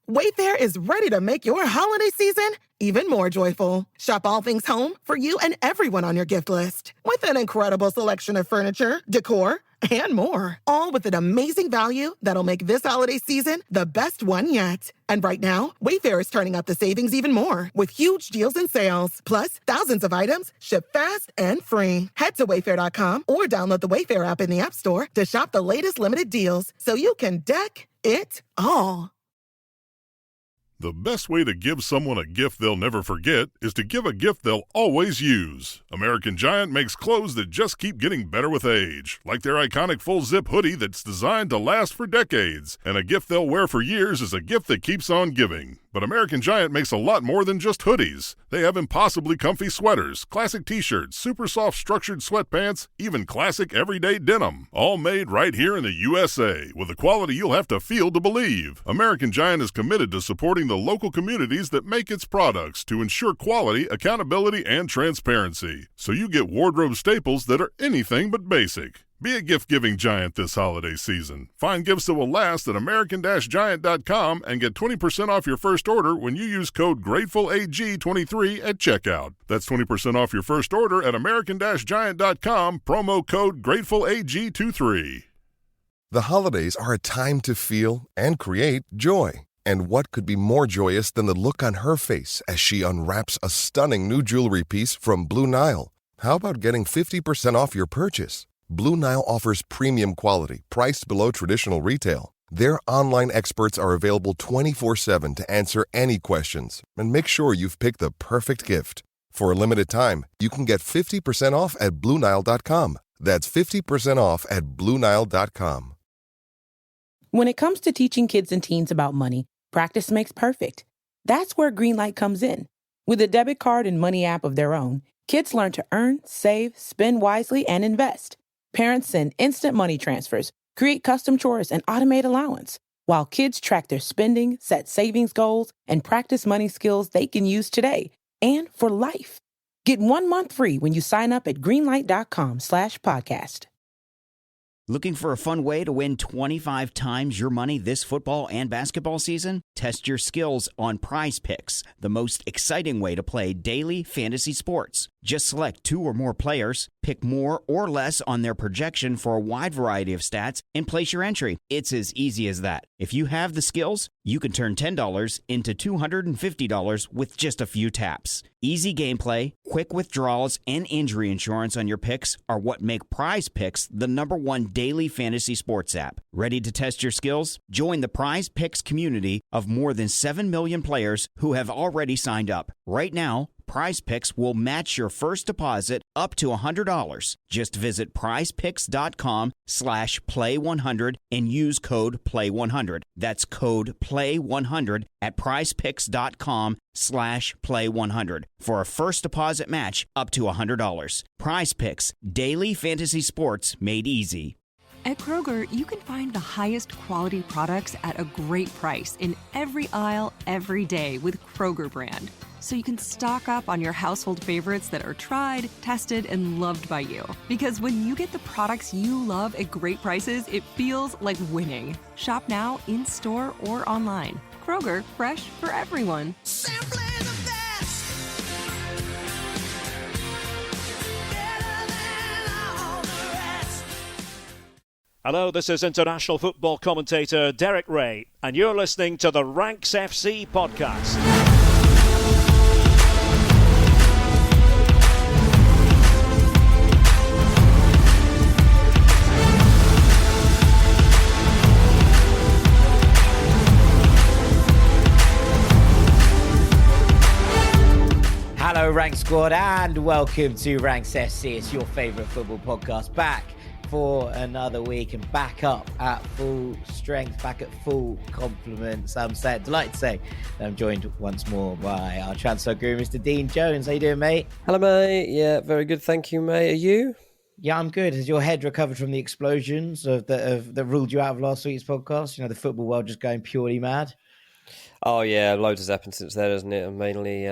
Wayfair is ready to make your holiday season even more joyful. Shop all things home for you and everyone on your gift list. With an incredible selection of furniture, decor, and more. All with an amazing value that'll make this holiday season the best one yet. And right now, Wayfair is turning up the savings even more with huge deals and sales. Plus, thousands of items ship fast and free. Head to Wayfair.com or download the Wayfair app in the App Store to shop the latest limited deals so you can deck it all. The best way to give someone a gift they'll never forget is to give a gift they'll always use. American Giant makes clothes that just keep getting better with age, like their iconic full-zip hoodie that's designed to last for decades. And a gift they'll wear for years is a gift that keeps on giving. But American Giant makes a lot more than just hoodies. They have impossibly comfy sweaters, classic t-shirts, super soft structured sweatpants, even classic everyday denim. All made right here in the USA, with a quality you'll have to feel to believe. American Giant is committed to supporting the local communities that make its products to ensure quality, accountability, and transparency. So you get wardrobe staples that are anything but basic. Be a gift-giving giant this holiday season. Find gifts that will last at American-Giant.com and get 20% off your first order when you use code GratefulAG23 at checkout. That's 20% off your first order at American-Giant.com, promo code GratefulAG23. The holidays are a time to feel and create joy. And what could be more joyous than the look on her face as she unwraps a stunning new jewelry piece from Blue Nile? How about getting 50% off your purchase? Blue Nile offers premium quality, priced below traditional retail. Their online experts are available 24/7 to answer any questions and make sure you've picked the perfect gift. For a limited time, you can get 50% off at BlueNile.com. That's 50% off at BlueNile.com. When it comes to teaching kids and teens about money, practice makes perfect. That's where Greenlight comes in. With a debit card and money app of their own, kids learn to earn, save, spend wisely, and invest. Parents send instant money transfers, create custom chores, and automate allowance, while kids track their spending, set savings goals, and practice money skills they can use today and for life. Get 1 month free when you sign up at greenlight.com/podcast. Looking for a fun way to win 25 times your money this football and basketball season? Test your skills on Prize Picks, the most exciting way to play daily fantasy sports. Just select 2 or more players, pick more or less on their projection for a wide variety of stats, and place your entry. It's as easy as that. If you have the skills, you can turn $10 into $250 with just a few taps. Easy gameplay, quick withdrawals, and injury insurance on your picks are what make Prize Picks the #1 daily fantasy sports app. Ready to test your skills? Join the Prize Picks community of more than 7 million players who have already signed up. Right now, Prize Picks will match your first deposit up to $100. Just visit prizepicks.com/play100 and use code play100. That's code play100 at prizepicks.com/play100 for a first deposit match up to $100. Prize Picks, daily fantasy sports made easy. At Kroger, you can find the highest quality products at a great price in every aisle, every day with Kroger brand. So you can stock up on your household favorites that are tried, tested, and loved by you. Because when you get the products you love at great prices, it feels like winning. Shop now, in-store, or online. Kroger, fresh for everyone. Simply the best. Better than all the rest. Hello, this is international football commentator Derek Ray, and you're listening to the Ranks FC podcast. Hello, Rank Squad, and welcome to Ranks FC. It's your favourite football podcast, back for another week and back up at full strength, back at full complement. I'm delighted to say that I'm joined once more by our transfer guru, Mr. Dean Jones. How you doing, mate? Hello, mate. Yeah, very good. Thank you, mate. Are you? Yeah, I'm good. Has your head recovered from the explosions that ruled you out of last week's podcast? You know, the football world just going purely mad. Oh, yeah. Loads has happened since then, hasn't it? And mainly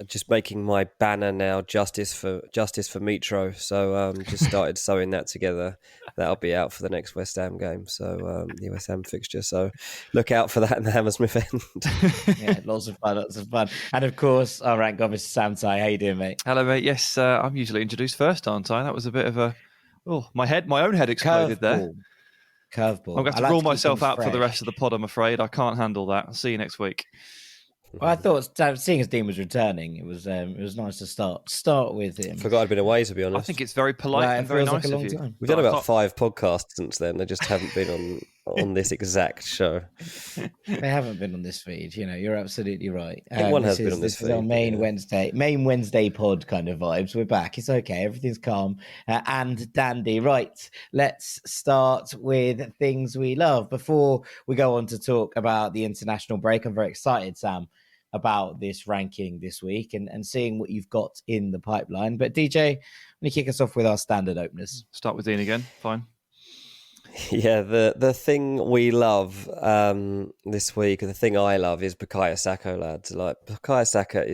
just making my banner now justice for Mitro. So just started sewing that together. That'll be out for the next West Ham game. So the West Ham fixture. So look out for that in the Hammersmith end. Yeah, lots of fun. And of course, our rank officer Sam Tai. How you doing, mate? Hello, mate. Yes, I'm usually introduced first, aren't I? That was a bit of a my own head exploded there. Curveball. I'm going to have to rule myself out for the rest of the pod, I'm afraid. I can't handle that. I'll see you next week. Well, I thought, seeing as Dean was returning, it was nice to start with him. Forgot I'd been away, to be honest. I think it's very polite and very nice of you. Time. We've done about 5 podcasts since then. They just haven't been on this exact show. They haven't been on this feed. You're absolutely right. One has been on this feed. Is our main Wednesday pod kind of vibes. We're back. It's okay. Everything's calm and dandy. Right. Let's start with things we love. Before we go on to talk about the international break, I'm very excited, Sam, about this ranking this week and seeing what you've got in the pipeline. But DJ, let me kick us off with our standard openers. Start with Dean again. Fine. Yeah, the thing we love this week, and the thing I love, is Bukayo Saka, lads. Like, Bukayo Saka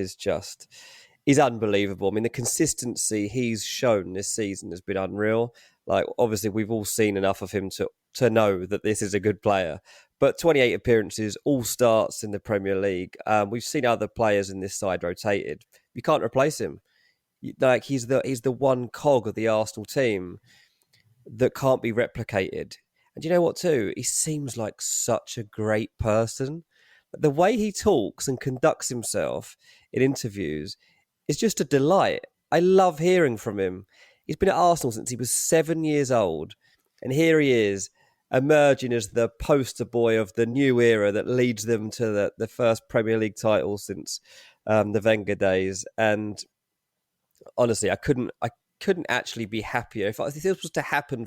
he's unbelievable. I mean, the consistency he's shown this season has been unreal. Like, obviously, we've all seen enough of him to know that this is a good player. But 28 appearances, all starts in the Premier League. We've seen other players in this side rotated. You can't replace him. Like, he's the one cog of the Arsenal team that can't be replicated. And you know what too? He seems like such a great person. The way he talks and conducts himself in interviews is just a delight. I love hearing from him. He's been at Arsenal since he was 7 years old. And here he is, emerging as the poster boy of the new era that leads them to the first Premier League title since the Wenger days. And honestly, I couldn't actually be happier. If this was to happen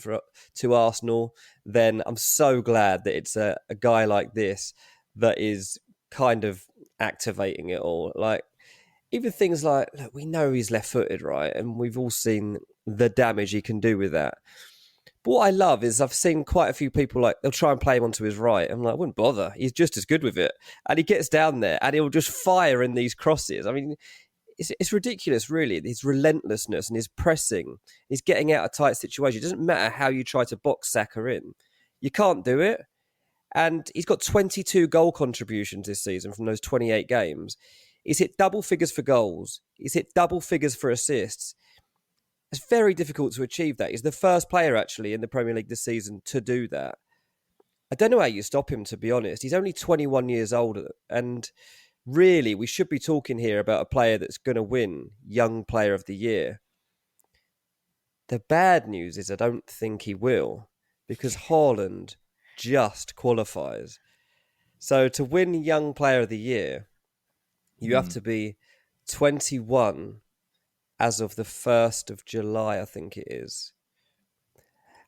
to Arsenal, then I'm so glad that it's a guy like this that is kind of activating it all. Like, even things like, look, we know he's left-footed, right? And we've all seen the damage he can do with that. But what I love is I've seen quite a few people, like, they'll try and play him onto his right. I'm like, I wouldn't bother. He's just as good with it. And he gets down there and he'll just fire in these crosses. I mean, it's ridiculous, really. His relentlessness and his pressing, his getting out of tight situations. It doesn't matter how you try to box Saka in. You can't do it. And he's got 22 goal contributions this season from those 28 games. He's hit double figures for goals. He's hit double figures for assists. It's very difficult to achieve that. He's the first player, actually, in the Premier League this season to do that. I don't know how you stop him, to be honest. He's only 21 years old, and really, we should be talking here about a player that's going to win Young Player of the Year. The bad news is I don't think he will, because Haaland just qualifies. So to win Young Player of the Year, you have to be 21 as of the 1st of July, I think it is.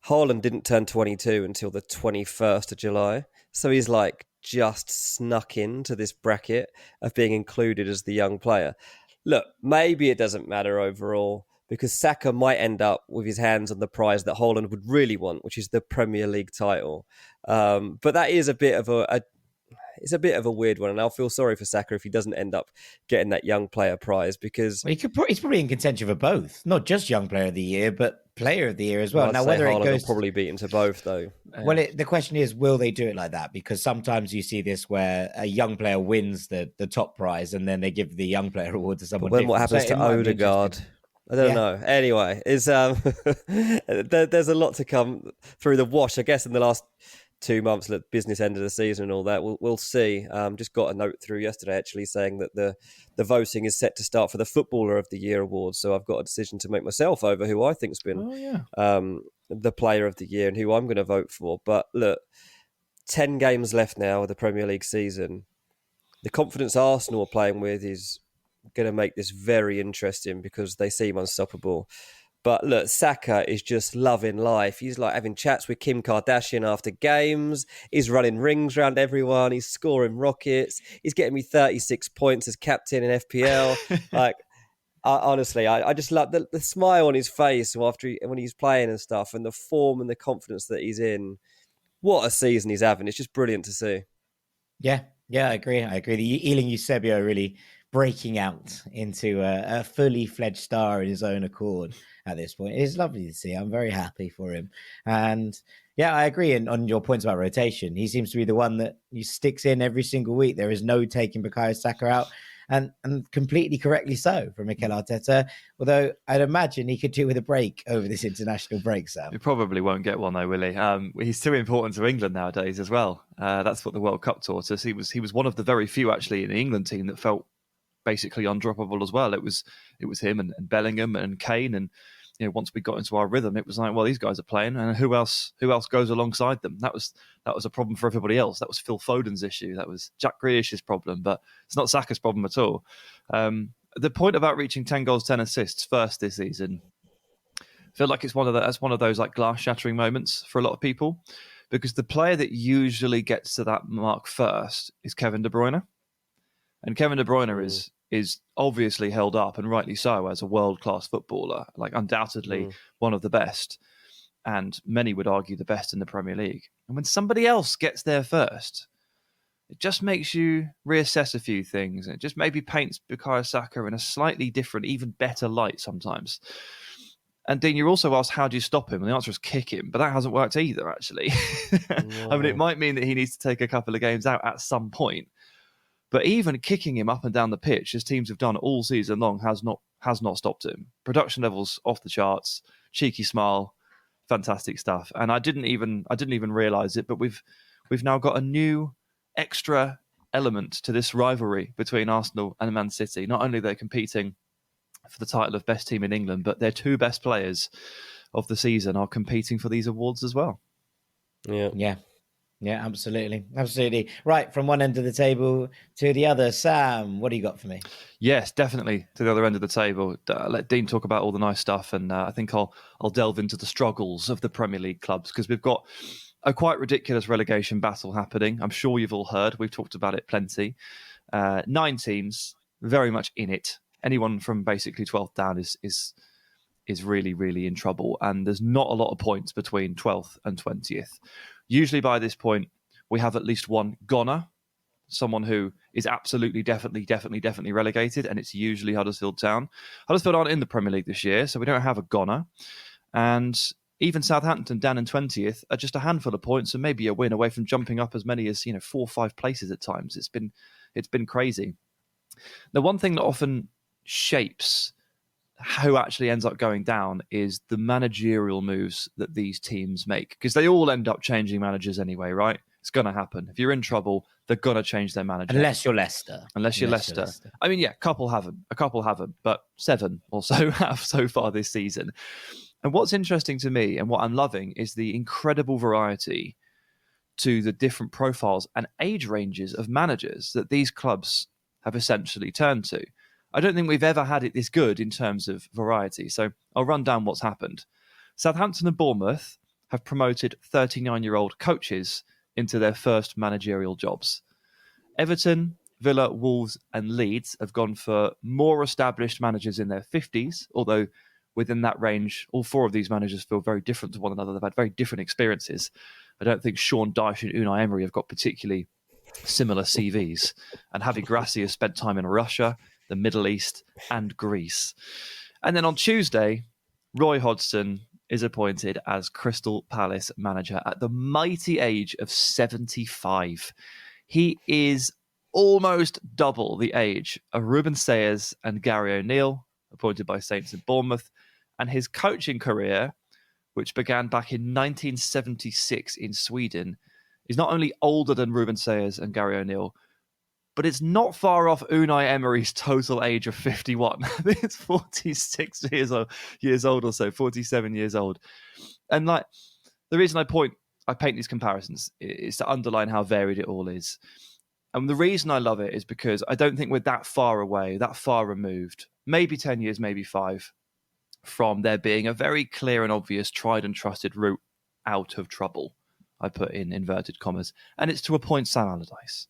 Haaland didn't turn 22 until the 21st of July. So he's like just snuck into this bracket of being included as the young player. Look, maybe it doesn't matter overall, because Saka might end up with his hands on the prize that Haaland would really want, which is the Premier League title. But that is a bit of it's a bit of a weird one, and I'll feel sorry for Saka if he doesn't end up getting that young player prize, because he's probably in contention for both, not just young player of the year, but player of the year as well. Now, whether Haaland it goes will probably beat into both, though. Well, the question is, will they do it like that? Because sometimes you see this where a young player wins the top prize, and then they give the young player award to someone. But what happens to Odegaard? I don't know. Anyway, there's a lot to come through the wash, I guess, in the last 2 months, at business end of the season and all that. We'll see. Just got a note through yesterday, actually, saying that the voting is set to start for the Footballer of the Year award. So I've got a decision to make myself over who I think's been the Player of the Year and who I'm going to vote for. But look, 10 games left now of the Premier League season. The confidence Arsenal are playing with is going to make this very interesting, because they seem unstoppable. But look, Saka is just loving life. He's like having chats with Kim Kardashian after games. He's running rings around everyone. He's scoring rockets. He's getting me 36 points as captain in FPL. Honestly, I just love the smile on his face when he's playing and stuff, and the form and the confidence that he's in. What a season he's having. It's just brilliant to see. Yeah, I agree. The Ealing Eusebio really breaking out into a fully fledged star in his own accord at this point. It's lovely to see. I'm very happy for him. And yeah, I agree on your points about rotation. He seems to be the one that he sticks in every single week. There is no taking Bukayo Saka out. And completely correctly so from Mikel Arteta. Although I'd imagine he could do with a break over this international break, Sam. He probably won't get one though, will he? He's too important to England nowadays as well. That's what the World Cup taught us. He was one of the very few actually in the England team that felt basically undroppable as well. It was him and Bellingham and Kane, and once we got into our rhythm, it was like, well, these guys are playing, and who else goes alongside them? That was a problem for everybody else. That was Phil Foden's issue. That was Jack Grealish's problem, but it's not Saka's problem at all. The point about reaching 10 goals, 10 assists first this season, I feel like that's one of those like glass shattering moments for a lot of people, because the player that usually gets to that mark first is Kevin De Bruyne, and Kevin De Bruyne is obviously held up, and rightly so, as a world-class footballer, like undoubtedly one of the best, and many would argue the best in the Premier League. And when somebody else gets there first, it just makes you reassess a few things. And it just maybe paints Bukayo Saka in a slightly different, even better light sometimes. And Dean, you're also asked, how do you stop him? And the answer is kick him, but that hasn't worked either, actually. No. I mean, it might mean that he needs to take a couple of games out at some point. But even kicking him up and down the pitch, as teams have done all season long, has not stopped him. Production levels off the charts, cheeky smile, fantastic stuff. And I didn't even realise it, but we've now got a new extra element to this rivalry between Arsenal and Man City. Not only are they competing for the title of best team in England, but their two best players of the season are competing for these awards as well. Yeah, absolutely. Right, from one end of the table to the other. Sam, what do you got for me? Yes, definitely to the other end of the table. Let Dean talk about all the nice stuff, and I think I'll delve into the struggles of the Premier League clubs, because we've got a quite ridiculous relegation battle happening. I'm sure you've all heard. We've talked about it plenty. 9 teams, very much in it. Anyone from basically 12th down is really, really in trouble, and there's not a lot of points between 12th and 20th. Usually by this point, we have at least one goner, someone who is absolutely, definitely relegated, and it's usually Huddersfield Town. Huddersfield aren't in the Premier League this year, so we don't have a goner. And even Southampton down in 20th are just a handful of points and maybe a win away from jumping up as many as 4 or 5 places at times. It's been crazy. The one thing that often shapes who actually ends up going down is the managerial moves that these teams make, because they all end up changing managers anyway, right? It's going to happen. If you're in trouble, they're going to change their manager. Unless you're Leicester. Unless you're Leicester. I mean, yeah, a couple haven't, but 7 or so have so far this season. And what's interesting to me and what I'm loving is the incredible variety to the different profiles and age ranges of managers that these clubs have essentially turned to. I don't think we've ever had it this good in terms of variety. So I'll run down what's happened. Southampton and Bournemouth have promoted 39-year-old coaches into their first managerial jobs. Everton, Villa, Wolves and Leeds have gone for more established managers in their 50s, although within that range, all 4 of these managers feel very different to one another. They've had very different experiences. I don't think Sean Dyche and Unai Emery have got particularly similar CVs. And Javi Gracia has spent time in Russia, the Middle East and Greece. And then on Tuesday, Roy Hodgson is appointed as Crystal Palace manager at the mighty age of 75. He is almost double the age of Ruben Sayers and Gary O'Neill, appointed by Saints and Bournemouth. And his coaching career, which began back in 1976 in Sweden, is not only older than Ruben Sayers and Gary O'Neill, but it's not far off Unai Emery's total age of 51. I think it's 46 years old or so, 47 years old. And like the reason I paint these comparisons is to underline how varied it all is. And the reason I love it is because I don't think we're that far away, that far removed, maybe 10 years, maybe 5, from there being a very clear and obvious tried and trusted route out of trouble. I put in inverted commas. And it's to appoint Sam Allardyce.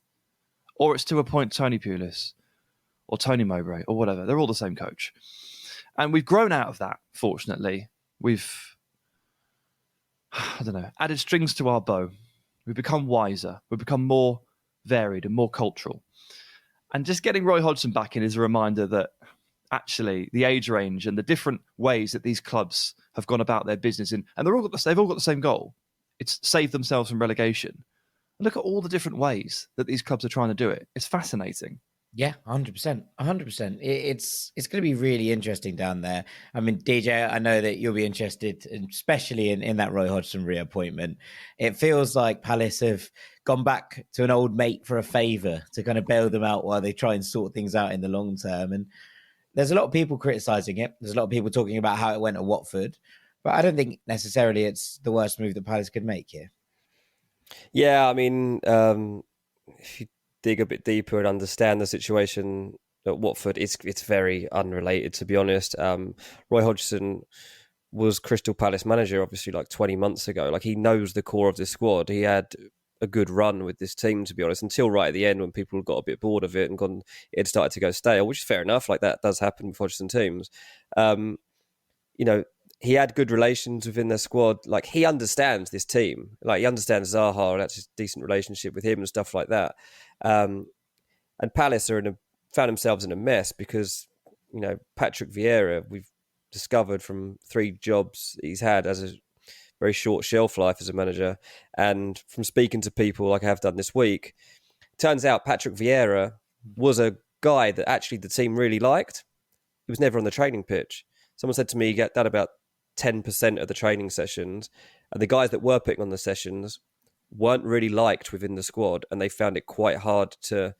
Or it's to appoint Tony Pulis or Tony Mowbray or whatever. They're all the same coach. And we've grown out of that, fortunately. We've, added strings to our bow. We've become wiser. We've become more varied and more cultural. And just getting Roy Hodgson back in is a reminder that actually the age range and the different ways that these clubs have gone about their business and they've all got the same goal. It's save themselves from relegation. Look at all the different ways that these clubs are trying to do it. It's fascinating. Yeah, 100%. 100%. It's going to be really interesting down there. I mean, DJ, I know that you'll be interested, especially in that Roy Hodgson reappointment. It feels like Palace have gone back to an old mate for a favour to kind of bail them out while they try and sort things out in the long term. And there's a lot of people criticising it. There's a lot of people talking about how it went at Watford. But I don't think necessarily it's the worst move that Palace could make here. Yeah, I mean, if you dig a bit deeper and understand the situation at Watford, it's very unrelated, to be honest. Roy Hodgson was Crystal Palace manager, obviously, like 20 months ago. Like, he knows the core of this squad. He had a good run with this team, to be honest, until right at the end when people got a bit bored of it and it started to go stale, which is fair enough. Like, that does happen with Hodgson teams. He had good relations within the squad. Like, he understands this team. Like, he understands Zaha, and that's a decent relationship with him and stuff like that. And Palace are found themselves in a mess because, Patrick Vieira, we've discovered from 3 jobs he's had, as a very short shelf life as a manager. And from speaking to people like I have done this week, turns out Patrick Vieira was a guy that actually the team really liked. He was never on the training pitch. Someone said to me he got done about 10% of the training sessions, and the guys that were putting on the sessions weren't really liked within the squad, and they found it quite hard to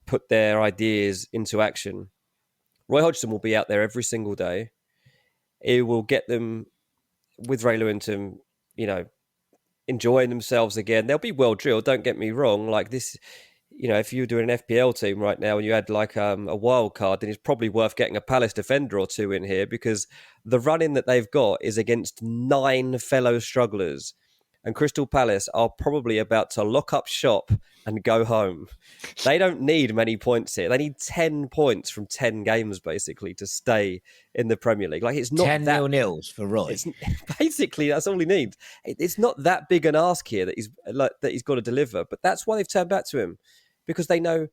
put their ideas into action. Roy Hodgson will be out there every single day. He will get them, with Ray Lewington, enjoying themselves again. They'll be well drilled, don't get me wrong. Like this, if you were doing an FPL team right now and you had like a wild card, then it's probably worth getting a Palace defender or 2 in here, because the run-in that they've got is against 9 fellow strugglers. And Crystal Palace are probably about to lock up shop and go home. They don't need many points here. They need 10 points from 10 games, basically, to stay in the Premier League. Like, it's not 10 0-0s for Roy. Basically, that's all he needs. It's not that big an ask here that he's got to deliver. But that's why they've turned back to him, because they know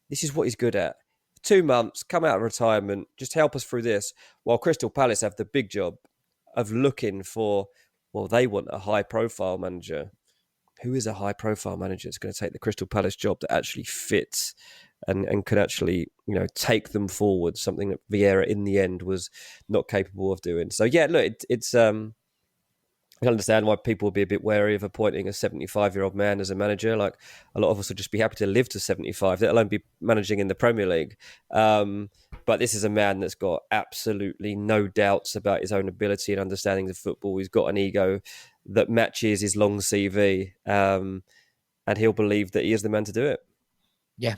this is what he's good at. 2 months, come out of retirement, just help us through this, while Crystal Palace have the big job of looking for, well, they want a high-profile manager. Who is a high-profile manager that's going to take the Crystal Palace job that actually fits and could actually, take them forward, something that Vieira in the end was not capable of doing. So, yeah, look, it's I understand why people would be a bit wary of appointing a 75-year-old man as a manager. Like, a lot of us would just be happy to live to 75, let alone be managing in the Premier League. But this is a man that's got absolutely no doubts about his own ability and understanding of football. He's got an ego that matches his long CV, and he'll believe that he is the man to do it. Yeah,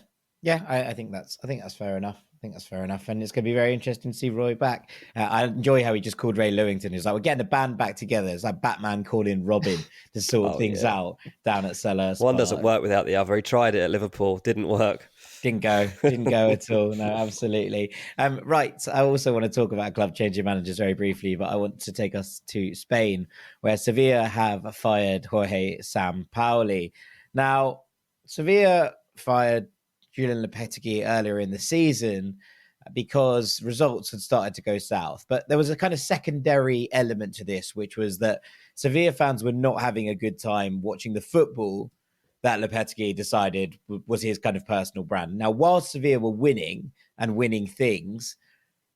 I think that's fair enough. That's fair enough. And it's going to be very interesting to see Roy back. I enjoy how he just called Ray Lewington. He's like, we're getting the band back together. It's like Batman calling Robin to sort things out down at Selhurst. One doesn't work without the other. He tried it at Liverpool. Didn't work. Didn't go at all. No, absolutely. Right. I also want to talk about club changing managers very briefly, but I want to take us to Spain, where Sevilla have fired Jorge Sampaoli. Now, Sevilla fired Julian Lopetegui earlier in the season because results had started to go south. But there was a kind of secondary element to this, which was that Sevilla fans were not having a good time watching the football that Lopetegui decided was his kind of personal brand. Now, while Sevilla were winning and winning things,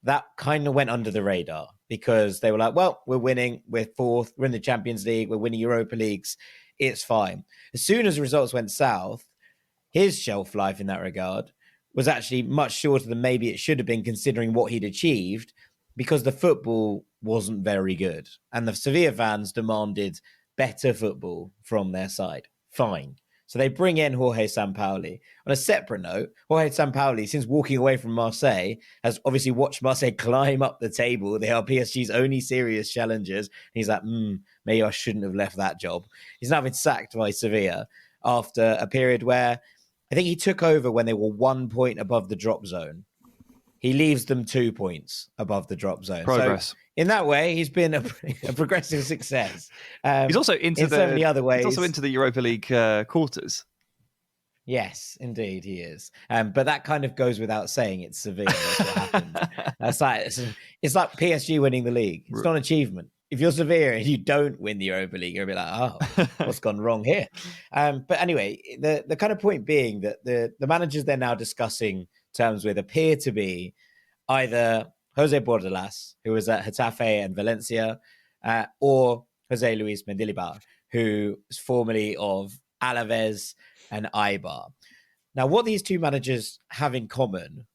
that kind of went under the radar because they were like, well, we're winning, we're 4th, we're in the Champions League, we're winning Europa Leagues, it's fine. As soon as the results went south, his shelf life in that regard was actually much shorter than maybe it should have been, considering what he'd achieved, because the football wasn't very good. And the Sevilla fans demanded better football from their side. Fine. So they bring in Jorge Sampaoli. On a separate note, Jorge Sampaoli, since walking away from Marseille, has obviously watched Marseille climb up the table. They are PSG's only serious challengers. And he's like, maybe I shouldn't have left that job. He's now been sacked by Sevilla after a period where I think he took over when they were 1 point above the drop zone. He leaves them 2 points above the drop zone. Progress. So in that way, he's been a progressive success. He's also into so many other ways. He's also into the Europa League quarters. Yes, indeed, he is. But that kind of goes without saying. It's Sevilla. That's what happened. It's like PSG winning the league. It's not an achievement. If you're Sevilla and you don't win the Europa League, you'll be like, oh, what's gone wrong here? But anyway, the kind of point being that the managers they're now discussing terms with appear to be either Jose Bordalas, who was at Getafe and Valencia, or Jose Luis Mendilibar, who is formerly of Alaves and Eibar. Now, what these two managers have in common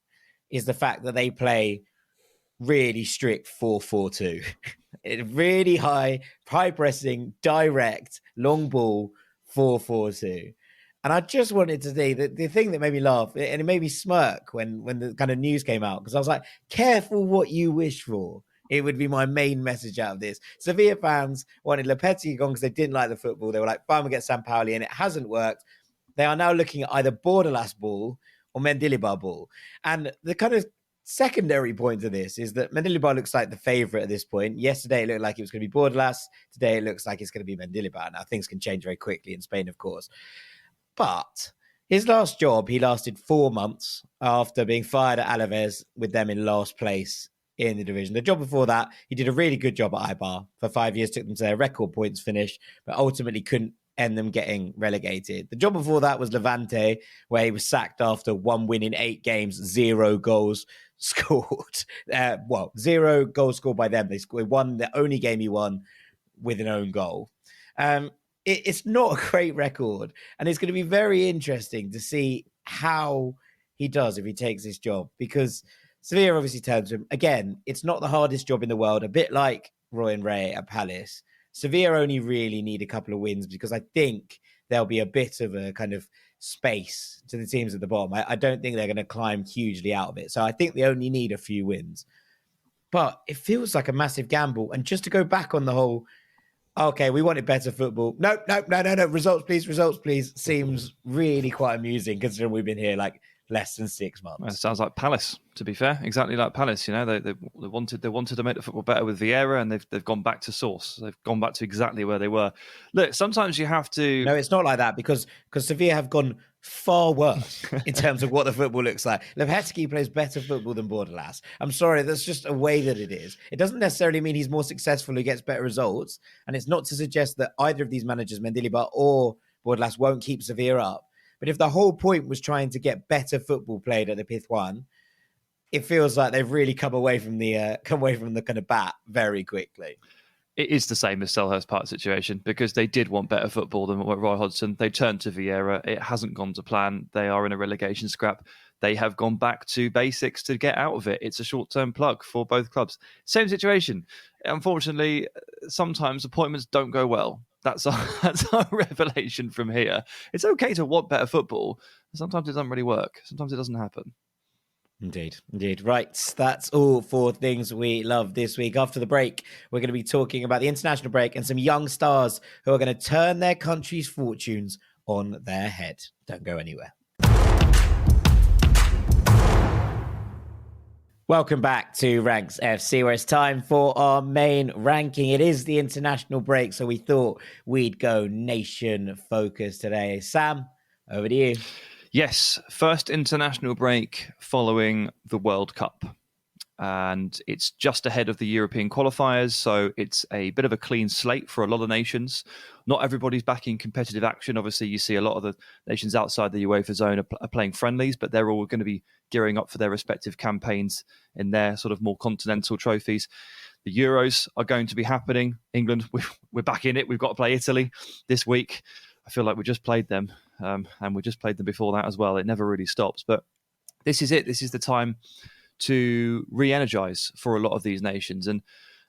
is the fact that they play really strict 4-4-2. Really high pressing, direct, long ball 4-4-2. And I just wanted to say that the thing that made me laugh, and it made me smirk when the kind of news came out, because I was like, careful what you wish for. It would be my main message out of this. Sevilla fans wanted Lopetegui gone because they didn't like the football. They were like, fine, we'll get Sampaoli, and it hasn't worked. They are now looking at either Bordalas ball or Mendilibar ball. And the kind of secondary point to this is that Mendilibar looks like the favourite at this point. Yesterday, it looked like it was going to be Bordalas. Today, it looks like it's going to be Mendilibar. Now, things can change very quickly in Spain, of course. But his last job, he lasted 4 months after being fired at Alaves with them in last place in the division. The job before that, he did a really good job at Eibar. For 5 years, took them to their record points finish, but ultimately couldn't end them getting relegated. The job before that was Levante, where he was sacked after 1 win in 8 games, 0 goals scored. 0 goals scored by them. They won the only game he won with an own goal. It's not a great record, and it's going to be very interesting to see how he does if he takes this job, because Sevilla obviously turns to him. Again, it's not the hardest job in the world, a bit like Roy and Ray at Palace. Sevilla only really need a couple of wins because I think there'll be a bit of a kind of space to the teams at the bottom. I don't think they're going to climb hugely out of it. So I think they only need a few wins. But it feels like a massive gamble. And just to go back on the whole, okay, we wanted better football. No. Results, please. Seems really quite amusing considering we've been here like less than 6 months. Well, it sounds like Palace, to be fair. Exactly like Palace. You know, they wanted to make the football better with Vieira, and they've gone back to source. They've gone back to exactly where they were. Look, sometimes you have to. No, it's not like that because Sevilla have gone far worse in terms of what the football looks like. Lopetegui plays better football than Bordalas. I'm sorry, that's just a way that it is. It doesn't necessarily mean he's more successful or gets better results, and it's not to suggest that either of these managers, Mendilibar or Bordalas, won't keep Sevilla up. But if the whole point was trying to get better football played at the Pizjuan, it feels like they've really come away from the kind of bat very quickly. It is the same as Selhurst Park situation because they did want better football than Roy Hodgson. They turned to Vieira. It hasn't gone to plan. They are in a relegation scrap. They have gone back to basics to get out of it. It's a short-term plug for both clubs. Same situation. Unfortunately, sometimes appointments don't go well. That's our revelation from here. It's okay to want better football. Sometimes it doesn't really work. Sometimes it doesn't happen. Indeed. Right. That's all for things we love this week. After the break, we're going to be talking about the international break and some young stars who are going to turn their country's fortunes on their head. Don't go anywhere. Welcome back to Ranks FC, where it's time for our main ranking. It is the international break, so we thought we'd go nation focused today. Sam, over to you. Yes, first international break following the World Cup. And it's just ahead of the European qualifiers, so it's a bit of a clean slate for a lot of nations. Not everybody's back in competitive action. Obviously, you see a lot of the nations outside the UEFA zone are playing friendlies, but they're all going to be gearing up for their respective campaigns in their sort of more continental trophies. The Euros are going to be happening. England, we're back in it. We've got to play Italy this week. I feel like we just played them, and we just played them before that as well. It never really stops, but this is it. This is the time to re-energize for a lot of these nations. And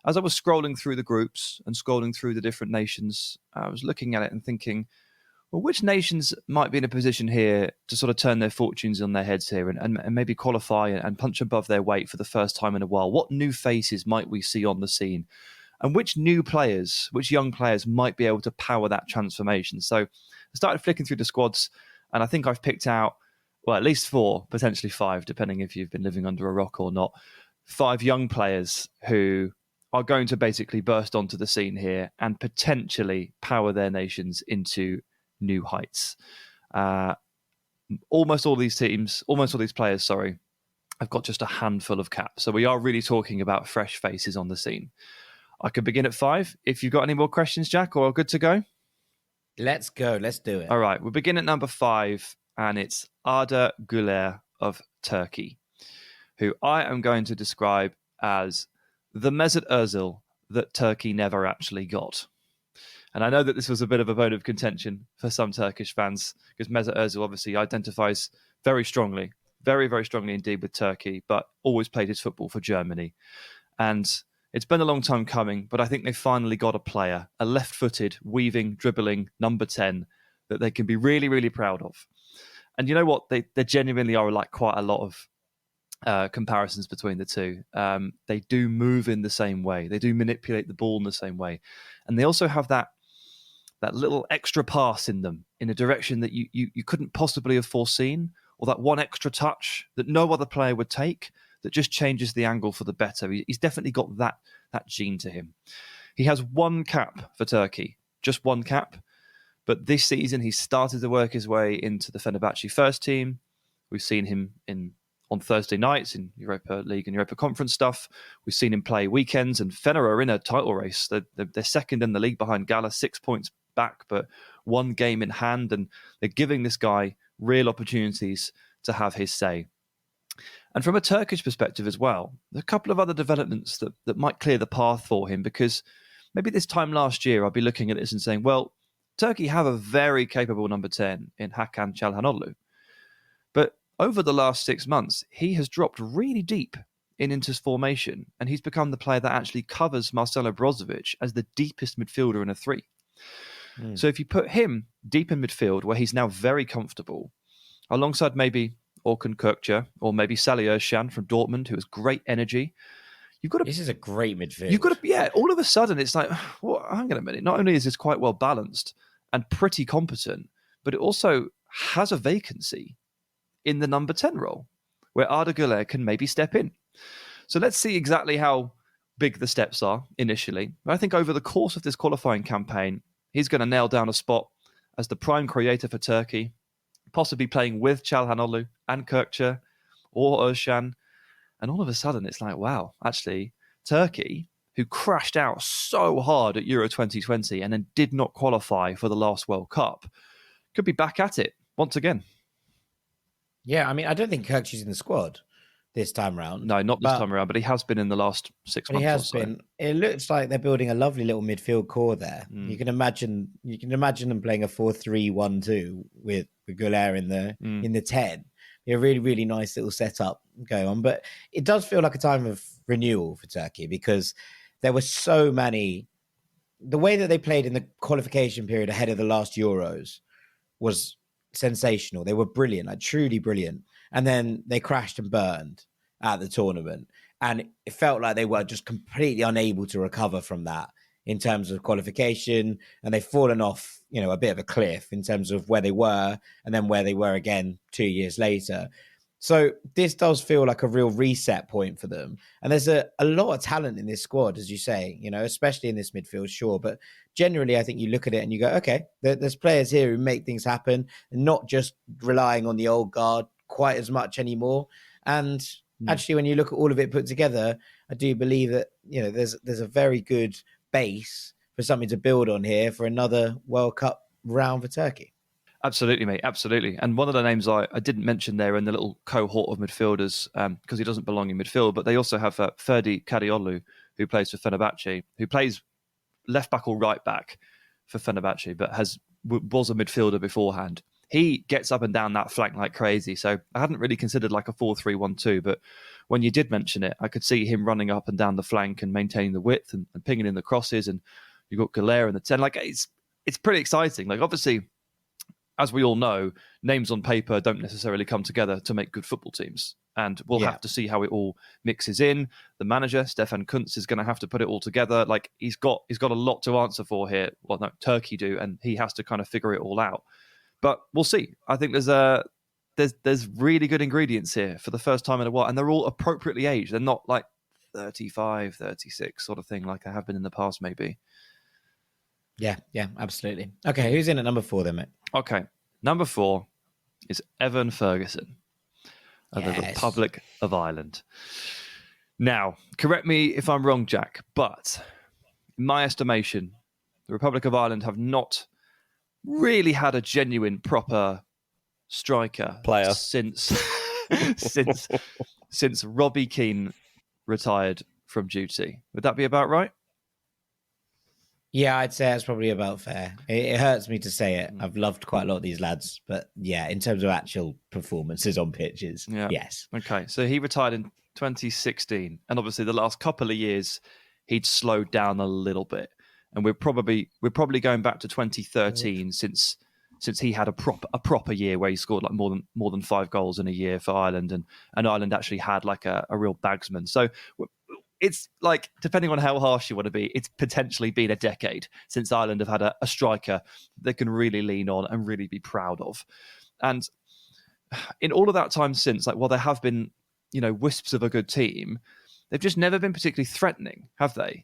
as I was scrolling through the groups and scrolling through the different nations, I was looking at it and thinking, well, which nations might be in a position here to sort of turn their fortunes on their heads here and maybe qualify and punch above their weight for the first time in a while? What new faces might we see on the scene? And which young players might be able to power that transformation? So I started flicking through the squads, and I think I've picked out, well, at least 4, potentially 5, depending if you've been living under a rock or not. 5 young players who are going to basically burst onto the scene here and potentially power their nations into new heights. almost all these players, sorry, have got just a handful of caps. So we are really talking about fresh faces on the scene. I could begin at 5. If you've got any more questions, Jack, or good to go? Let's go. Let's do it. All right. We'll begin at number 5, and it's Arda Guler of Turkey, who I am going to describe as the Mesut Ozil that Turkey never actually got. And I know that this was a bit of a bone of contention for some Turkish fans, because Mesut Ozil obviously identifies very strongly, very, very strongly indeed with Turkey, but always played his football for Germany. And it's been a long time coming, but I think they finally got a player, a left-footed, weaving, dribbling number 10 that they can be really, really proud of. And you know what? There genuinely are like quite a lot of comparisons between the two. They do move in the same way. They do manipulate the ball in the same way. And they also have that little extra pass in them in a direction that you couldn't possibly have foreseen, or that one extra touch that no other player would take that just changes the angle for the better. He's definitely got that gene to him. He has one cap for Turkey, just one cap. But this season, he started to work his way into the Fenerbahce first team. We've seen him on Thursday nights in Europa League and Europa Conference stuff. We've seen him play weekends, and Fener are in a title race. They're second in the league behind Gala, 6 points back, but one game in hand, and they're giving this guy real opportunities to have his say. And from a Turkish perspective as well, there are a couple of other developments that might clear the path for him, because maybe this time last year I'll be looking at this and saying, well, Turkey have a very capable number 10 in Hakan Çalhanoğlu. But over the last 6 months, he has dropped really deep in Inter's formation, and he's become the player that actually covers Marcelo Brozovic as the deepest midfielder in a 3. So if you put him deep in midfield, where he's now very comfortable, alongside maybe Orkun Kökçe or maybe Salih Özcan from Dortmund, who has great energy, this is a great midfield. All of a sudden it's like, well, hang on a minute. Not only is this quite well balanced and pretty competent, but it also has a vacancy in the number 10 role where Arda Güler can maybe step in. So let's see exactly how big the steps are initially. I think over the course of this qualifying campaign, he's going to nail down a spot as the prime creator for Turkey, possibly playing with Çalhanoğlu and Kökçe or Özcan. And all of a sudden, it's like, wow, actually, Turkey, who crashed out so hard at Euro 2020 and then did not qualify for the last World Cup, could be back at it once again. Yeah, I mean, I don't think Kökçe's in the squad this time around. No, not this time around, but he has been in the last 6 months. He has or so. been. It looks like they're building a lovely little midfield core there. You can imagine them playing a 4-3-1-2 with Guler in the 10. A really, really nice little setup going on. But it does feel like a time of renewal for Turkey, because there were so many. The way that they played in the qualification period ahead of the last Euros was sensational. They were brilliant, like truly brilliant. And then they crashed and burned at the tournament. And it felt like they were just completely unable to recover from that in terms of qualification. And they've fallen off, a bit of a cliff in terms of where they were and then where they were again 2 years later. So this does feel like a real reset point for them. And there's a lot of talent in this squad, as you say, especially in this midfield, sure. But generally, I think you look at it and you go, okay, there's players here who make things happen and not just relying on the old guard quite as much anymore. And actually, when you look at all of it put together, I do believe that, there's a very good base for something to build on here for another World Cup round for Turkey. Absolutely, mate. Absolutely. And one of the names I didn't mention there in the little cohort of midfielders, because he doesn't belong in midfield, but they also have Ferdi Kadıoğlu, who plays for Fenerbahce, who plays left back or right back for Fenerbahce, but was a midfielder beforehand. He gets up and down that flank like crazy. So I hadn't really considered like a 4-3-1-2, but when you did mention it, I could see him running up and down the flank and maintaining the width and pinging in the crosses. And you've got Guler in the 10. Like, it's pretty exciting. Like, obviously, as we all know, names on paper don't necessarily come together to make good football teams. And we'll have to see how it all mixes in. The manager, Stefan Kuntz, is going to have to put it all together. Like, he's got a lot to answer for here. Well, no, Turkey do, and he has to kind of figure it all out. But we'll see. I think there's really good ingredients here for the first time in a while, and they're all appropriately aged. They're not like 35, 36 sort of thing like they have been in the past, maybe. Yeah, absolutely. Okay, who's in at number 4 then, mate? Okay, number 4. is Evan Ferguson of the Republic of Ireland. Now, correct me if I'm wrong, Jack, but in my estimation, the Republic of Ireland have not really had a genuine, proper striker Player since Robbie Keane retired from duty. Would that be about right? Yeah, I'd say that's probably about fair. It hurts me to say it. I've loved quite a lot of these lads, but yeah, in terms of actual performances on pitches, yes. Okay, so he retired in 2016, and obviously the last couple of years he'd slowed down a little bit, and we're probably going back to 2013 since he had a proper year where he scored like more than 5 goals in a year for Ireland, and Ireland actually had like a real bagsman. So it's like, depending on how harsh you want to be, it's potentially been a decade since Ireland have had a striker they can really lean on and really be proud of. And in all of that time since, like, while there have been, wisps of a good team, they've just never been particularly threatening, have they?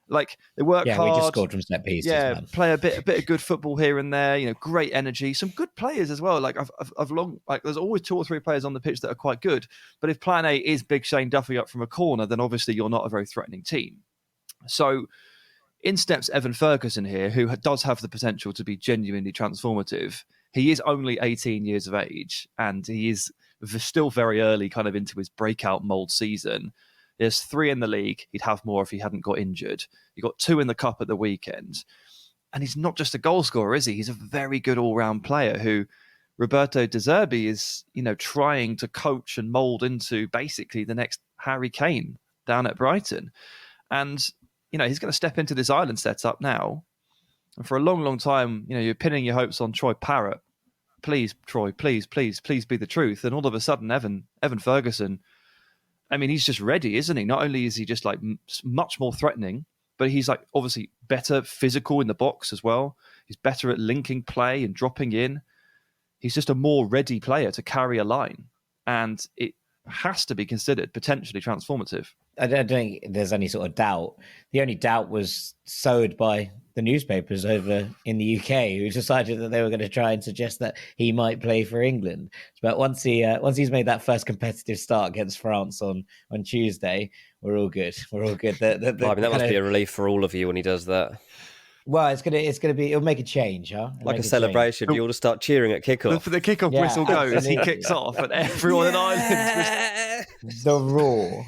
Like, they work hard. Yeah, we just scored from set pieces. Yeah, man. play a bit of good football here and there. Great energy, some good players as well. Like there's always 2 or 3 players on the pitch that are quite good. But if Plan A is Big Shane Duffy up from a corner, then obviously you're not a very threatening team. So in steps Evan Ferguson here, who does have the potential to be genuinely transformative. He is only 18 years of age, and he is still very early, kind of into his breakout mould season. There's 3 in the league. He'd have more if he hadn't got injured. He got 2 in the cup at the weekend. And he's not just a goal scorer, is he? He's a very good all-round player who Roberto De Zerbi is, trying to coach and mould into basically the next Harry Kane down at Brighton. And, he's going to step into this Ireland setup now. And for a long, long time, you're pinning your hopes on Troy Parrott. Please, Troy, please be the truth. And all of a sudden, Evan Ferguson, I mean, he's just ready, isn't he? Not only is he just like much more threatening, but he's like obviously better physical in the box as well. He's better at linking play and dropping in. He's just a more ready player to carry a line. And it has to be considered potentially transformative. I don't think there's any sort of doubt. The only doubt was sowed by the newspapers over in the UK, who decided that they were going to try and suggest that he might play for England. But once he's made that first competitive start against France on Tuesday, we're all good. We're all good. I mean, that must be a relief for all of you when he does that. Well, it'll make a change, huh? Like a celebration. You all just start cheering at kickoff. The kickoff whistle goes, he kicks off, and everyone in Ireland the roar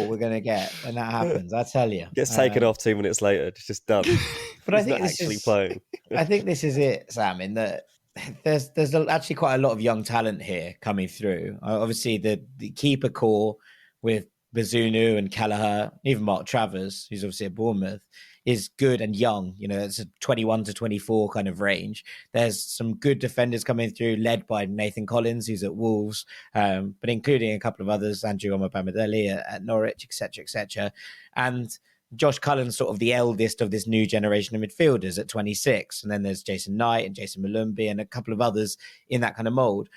we're going to get when that happens, I tell you. Gets taken off 2 minutes later. It's just done. But I think this is playing. I think this is it, Sam, in that there's actually quite a lot of young talent here coming through. Obviously, the keeper core with Bazunu and Kelleher, even Mark Travers, who's obviously at Bournemouth, is good and young. It's a 21 to 24 kind of range. There's some good defenders coming through, led by Nathan Collins, who's at Wolves, but including a couple of others, Andrew Omobamidele at Norwich, etc. And Josh Cullen's sort of the eldest of this new generation of midfielders at 26. And then there's Jason Knight and Jason Malumbi and a couple of others in that kind of mould.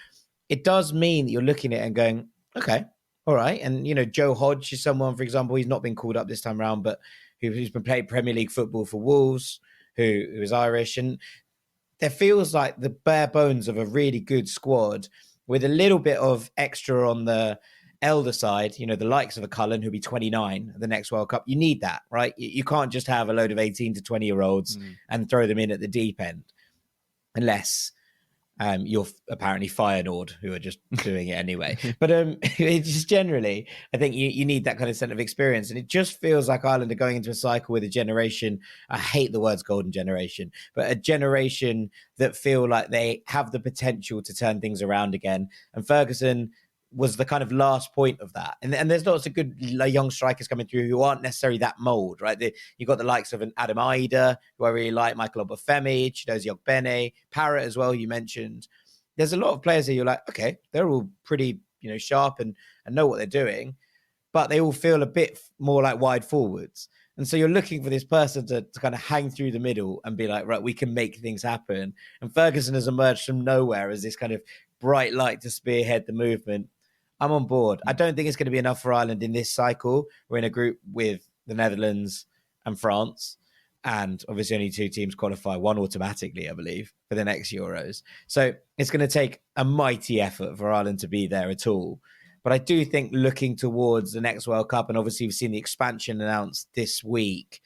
It does mean that you're looking at it and going, okay, all right. And, Joe Hodge is someone, for example, he's not been called up this time around, but who's been playing Premier League football for Wolves, who is Irish. And there feels like the bare bones of a really good squad with a little bit of extra on the elder side, the likes of a Cullen, who'll be 29 at the next World Cup. You need that, right? You can't just have a load of 18 to 20-year-olds and throw them in at the deep end, unless you're apparently Feyenoord, who are just doing it anyway. But it's just generally, I think you need that kind of sense of experience. And it just feels like Ireland are going into a cycle with a generation, I hate the words golden generation, but a generation that feel like they have the potential to turn things around again. And Ferguson was the kind of last point of that. And there's lots of good young strikers coming through who aren't necessarily that mould, right? You've got the likes of an Adam Ida, who I really like, Michael Obafemi, Chidozie Ogbene, Parrott as well, you mentioned. There's a lot of players that you're like, okay, they're all pretty, sharp and know what they're doing, but they all feel a bit more like wide forwards. And so you're looking for this person to kind of hang through the middle and be like, right, we can make things happen. And Ferguson has emerged from nowhere as this kind of bright light to spearhead the movement. I'm on board. I don't think it's going to be enough for Ireland in this cycle. We're in a group with the Netherlands and France. And obviously only 2 teams qualify, one automatically, I believe, for the next Euros. So it's going to take a mighty effort for Ireland to be there at all. But I do think looking towards the next World Cup, and obviously we've seen the expansion announced this week,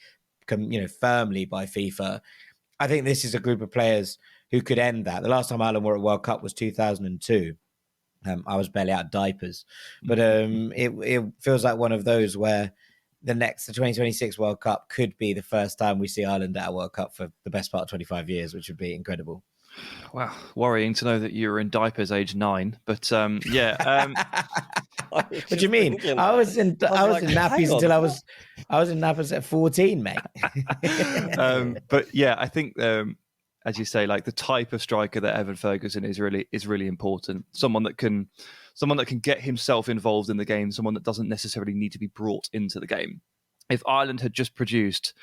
firmly by FIFA. I think this is a group of players who could end that. The last time Ireland were at World Cup was 2002. I was barely out of diapers. But it feels like one of those where the 2026 World Cup could be the first time we see Ireland at a World Cup for the best part of 25 years, which would be incredible. Wow, worrying to know that you were in diapers age 9. But yeah. What do you mean? I was in nappies until I was in nappies at 14, mate. But yeah, I think as you say, like the type of striker that Evan Ferguson is really important. Someone that can get himself involved in the game, someone that doesn't necessarily need to be brought into the game. If Ireland had just produced,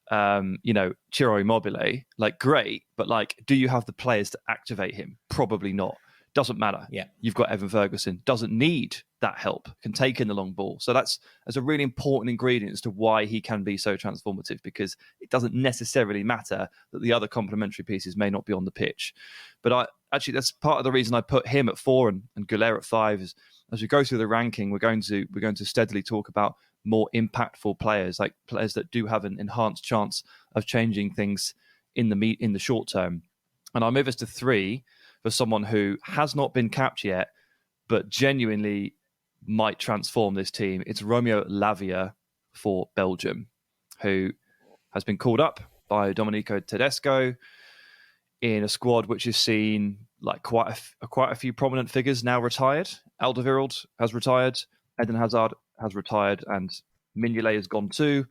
Ciro Immobile, like great, but like, do you have the players to activate him? Probably not. Doesn't matter. Yeah. You've got Evan Ferguson, doesn't need that help, can take in the long ball. So that's a really important ingredient as to why he can be so transformative, because it doesn't necessarily matter that the other complementary pieces may not be on the pitch. But that's part of the reason I put him at 4 and Guler at 5 is, as we go through the ranking, we're going to steadily talk about more impactful players, like players that do have an enhanced chance of changing things in the short term. And I'll move us to 3 for someone who has not been capped yet, but genuinely might transform this team. It's Romeo Lavia for Belgium, who has been called up by Domenico Tedesco in a squad which has seen like quite a few prominent figures now retired. Alderweireld has retired, Eden Hazard has retired, and Mignolet has gone too.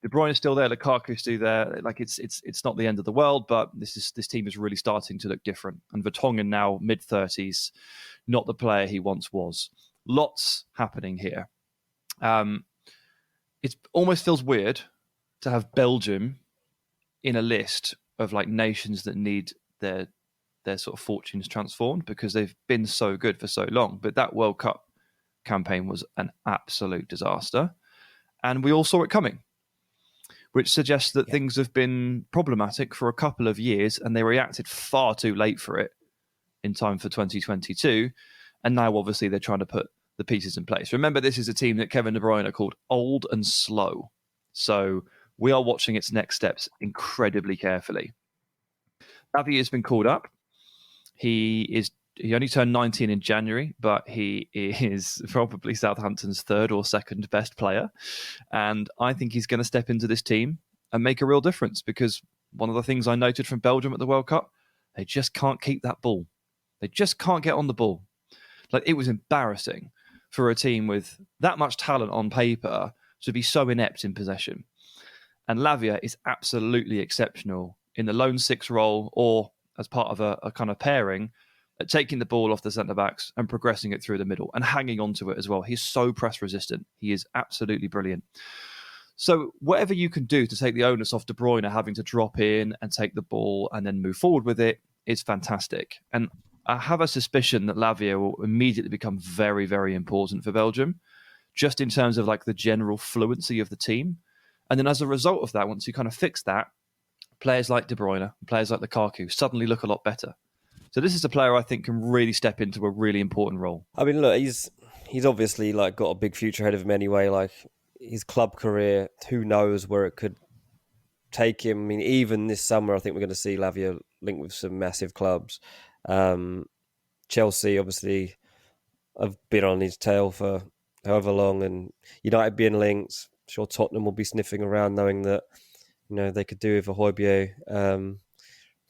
De Bruyne is still there, Lukaku is still there. Like it's not the end of the world, but this team is really starting to look different. And Vertonghen now mid-30s, not the player he once was. Lots happening here. It almost feels weird to have Belgium in a list of like nations that need their sort of fortunes transformed, because they've been so good for so long. But that World Cup campaign was an absolute disaster, and we all saw it coming, which suggests that things have been problematic for a couple of years, and they reacted far too late for it in time for 2022. And now, obviously, they're trying to put the pieces in place. Remember, this is a team that Kevin De Bruyne called old and slow. So we are watching its next steps incredibly carefully. Lavia has been called up. He only turned 19 in January, but he is probably Southampton's 3rd or 2nd best player. And I think he's going to step into this team and make a real difference, because one of the things I noted from Belgium at the World Cup, they just can't keep that ball. They just can't get on the ball. Like, it was embarrassing for a team with that much talent on paper to be so inept in possession. And Lavia is absolutely exceptional in the lone 6 role, or as part of a kind of pairing, at taking the ball off the centre-backs and progressing it through the middle and hanging on to it as well. He's so press-resistant. He is absolutely brilliant. So whatever you can do to take the onus off De Bruyne having to drop in and take the ball and then move forward with it is fantastic. And I have a suspicion that Lavia will immediately become very, very important for Belgium, just in terms of like the general fluency of the team. And then as a result of that, once you kind of fix that, players like De Bruyne, players like Lukaku suddenly look a lot better. So this is a player I think can really step into a really important role. I mean, look, he's obviously like got a big future ahead of him anyway. Like his club career, who knows where it could take him. I mean, even this summer, I think we're going to see Lavia linked with some massive clubs. Chelsea, obviously, have been on his tail for however long, and United being linked. I'm sure Tottenham will be sniffing around, knowing that they could do with a Højbjerg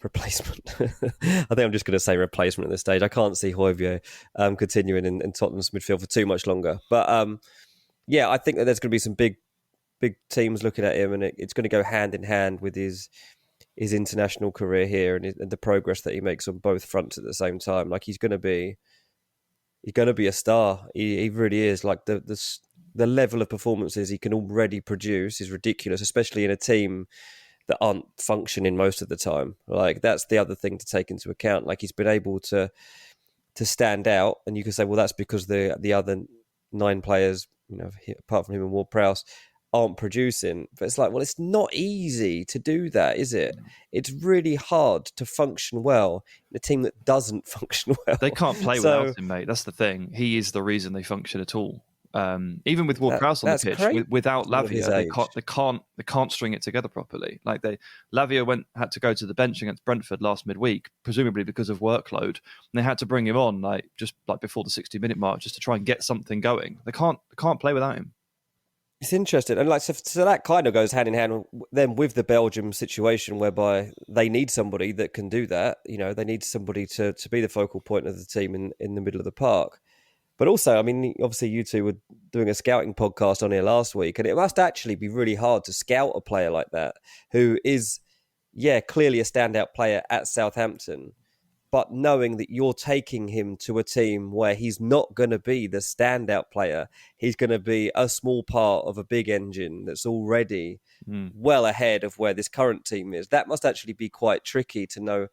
replacement. I think I'm just going to say replacement at this stage. I can't see Højbjerg continuing in Tottenham's midfield for too much longer. But I think that there's going to be some big teams looking at him, and it's going to go hand in hand with his international career here and the progress that he makes on both fronts at the same time. Like he's going to be a star. He really is. Like the level of performances he can already produce is ridiculous, especially in a team that aren't functioning most of the time. Like that's the other thing to take into account. Like he's been able to stand out, and you can say, well, that's because the other 9 players, apart from him and Ward-Prowse, aren't producing. But it's like, well, it's not easy to do that, is it? It's really hard to function well in a team that doesn't function well. They can't play without him, mate. That's the thing. He is the reason they function at all. Even with Ward-Prowse on the pitch, without Lavia, they can't string it together properly. Like Lavia had to go to the bench against Brentford last midweek, presumably because of workload, and they had to bring him on just before the 60-minute mark just to try and get something going. They can't play without him. It's interesting, and so that kind of goes hand in hand then with the Belgium situation, whereby they need somebody that can do that. You know, they need somebody to be the focal point of the team in the middle of the park. But also, I mean, obviously you two were doing a scouting podcast on here last week, and it must actually be really hard to scout a player like that who is, clearly a standout player at Southampton, but knowing that you're taking him to a team where he's not going to be the standout player, he's going to be a small part of a big engine that's already well ahead of where this current team is. That must actually be quite tricky to know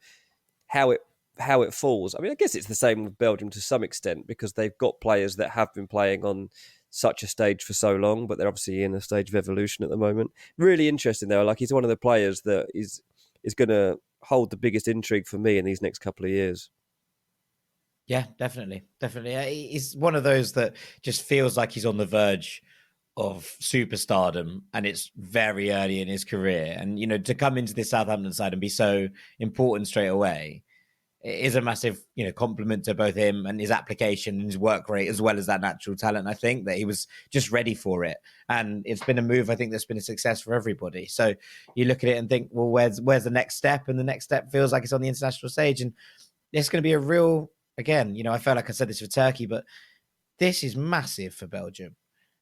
how it falls. I mean, I guess it's the same with Belgium to some extent, because they've got players that have been playing on such a stage for so long, but they're obviously in a stage of evolution at the moment. Really interesting though. Like, he's one of the players that is going to hold the biggest intrigue for me in these next couple of years. Yeah, definitely. He's one of those that just feels like he's on the verge of superstardom, and it's very early in his career. And, you know, to come into this Southampton side and be so important straight away, it is a massive, compliment to both him and his application and his work rate, as well as that natural talent. I think that he was just ready for it. And it's been a move, I think, that's been a success for everybody. So you look at it and think, well, where's the next step? And the next step feels like it's on the international stage. And it's going to be a real, again, I felt like I said this for Turkey, but this is massive for Belgium.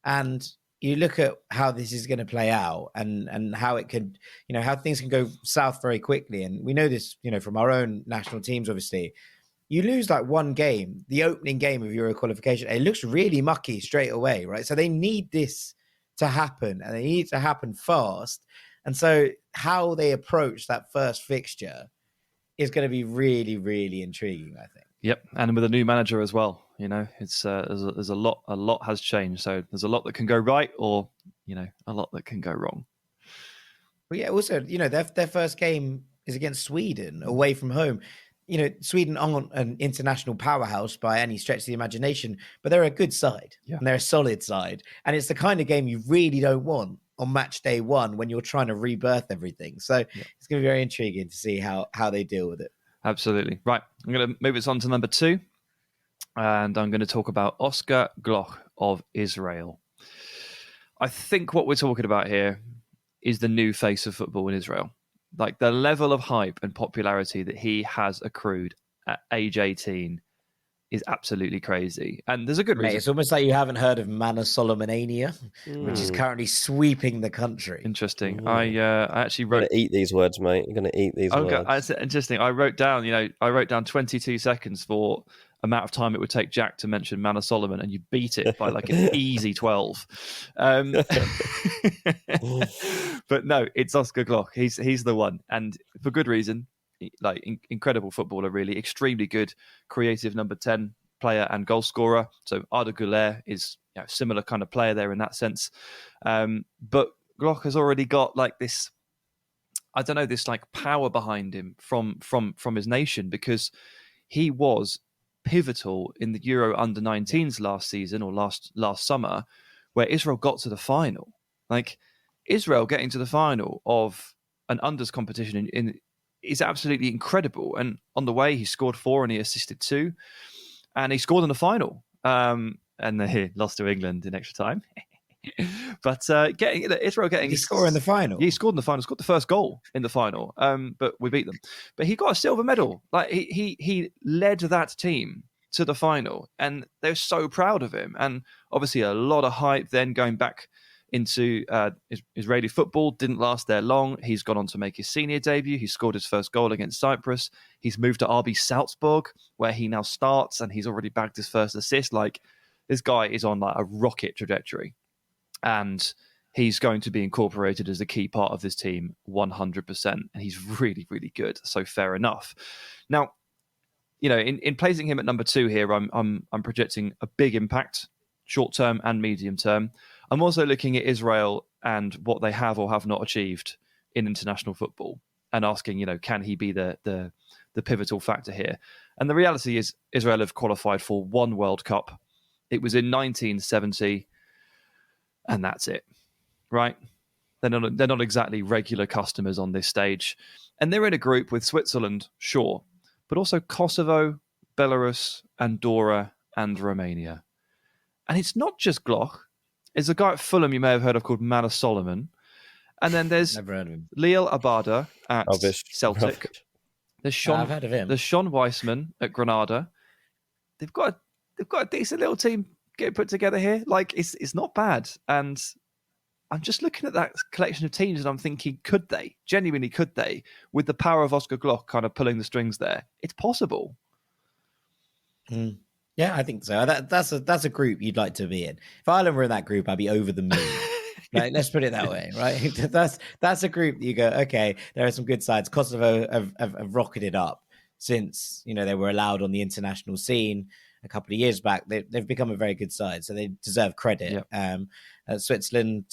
And you look at how this is going to play out and how it could, how things can go south very quickly. And we know this, from our own national teams, obviously. You lose like one game, the opening game of Euro qualification, it looks really mucky straight away, right? So they need this to happen, and they need it to happen fast. And so how they approach that first fixture is going to be really, really intriguing, I think. Yep, and with a new manager as well, it's there's a lot has changed. So there's a lot that can go right, or a lot that can go wrong. But yeah, also their first game is against Sweden away from home. Sweden aren't an international powerhouse by any stretch of the imagination, but they're a good side and they're a solid side, and it's the kind of game you really don't want on match day one when you're trying to rebirth everything. So it's going to be very intriguing to see how they deal with it. Absolutely. Right. I'm going to move us on to number 2. And I'm going to talk about Oscar Gloukh of Israel. I think what we're talking about here is the new face of football in Israel. Like, the level of hype and popularity that he has accrued at age 18 is absolutely crazy. And there's a good reason. Mate, it's almost like you haven't heard of Mana Solomonania, which is currently sweeping the country. Interesting. I actually wrote... You're going to eat these words, mate. You're going to eat these words. That's interesting. I wrote down 22 seconds for amount of time it would take Jack to mention Mana Solomon, and you beat it by like an easy 12. But no, it's Oscar Gloukh. He's the one, and for good reason. Like, incredible footballer, really extremely good, creative number 10 player and goal scorer. So Arda Guler is similar kind of player there in that sense. But Gloukh has already got like this, I don't know, this like power behind him from his nation, because he was pivotal in the Euro under-19s last season, or last summer, where Israel got to the final. Like, Israel getting to the final of an unders competition is absolutely incredible. And on the way, he scored 4 and he assisted 2, and he scored in the final. And they lost to England in extra time. But Israel getting... Did he score in the final? Yeah, he scored in the final. Scored the first goal in the final. But we beat them. But he got a silver medal. Like, he led that team to the final, and they're so proud of him. And obviously a lot of hype then going back into Israeli football. Didn't last there long. He's gone on to make his senior debut. He scored his first goal against Cyprus. He's moved to RB Salzburg, where he now starts, and he's already bagged his first assist. Like, this guy is on like a rocket trajectory, and he's going to be incorporated as a key part of this team 100%. And he's really, really good. So fair enough. Now, in placing him at number 2 here, I'm projecting a big impact, short term and medium term. I'm also looking at Israel and what they have or have not achieved in international football, and asking, can he be the pivotal factor here? And the reality is Israel have qualified for one World Cup. It was in 1970, and that's it, right? They're not exactly regular customers on this stage. And they're in a group with Switzerland, sure, but also Kosovo, Belarus, Andorra, and Romania. And it's not just Gloukh. There's a guy at Fulham you may have heard of called Manor Solomon. And then there's Never heard of him. Leo Abada at Celtic. Rubbish. There's I've heard of him. There's Sean Weissman at Granada. They've got a decent little team getting put together here. Like, it's not bad. And I'm just looking at that collection of teams and I'm thinking, could they? Genuinely, could they? With the power of Oscar Gloukh kind of pulling the strings there. It's possible. Yeah, I think so. That's a group you'd like to be in. If Ireland were in that group, I'd be over the moon. Like, let's put it that way, right? That's a group that you go, okay, there are some good sides. Kosovo have rocketed up since they were allowed on the international scene a couple of years back. They've become a very good side, so they deserve credit. Yep. Switzerland,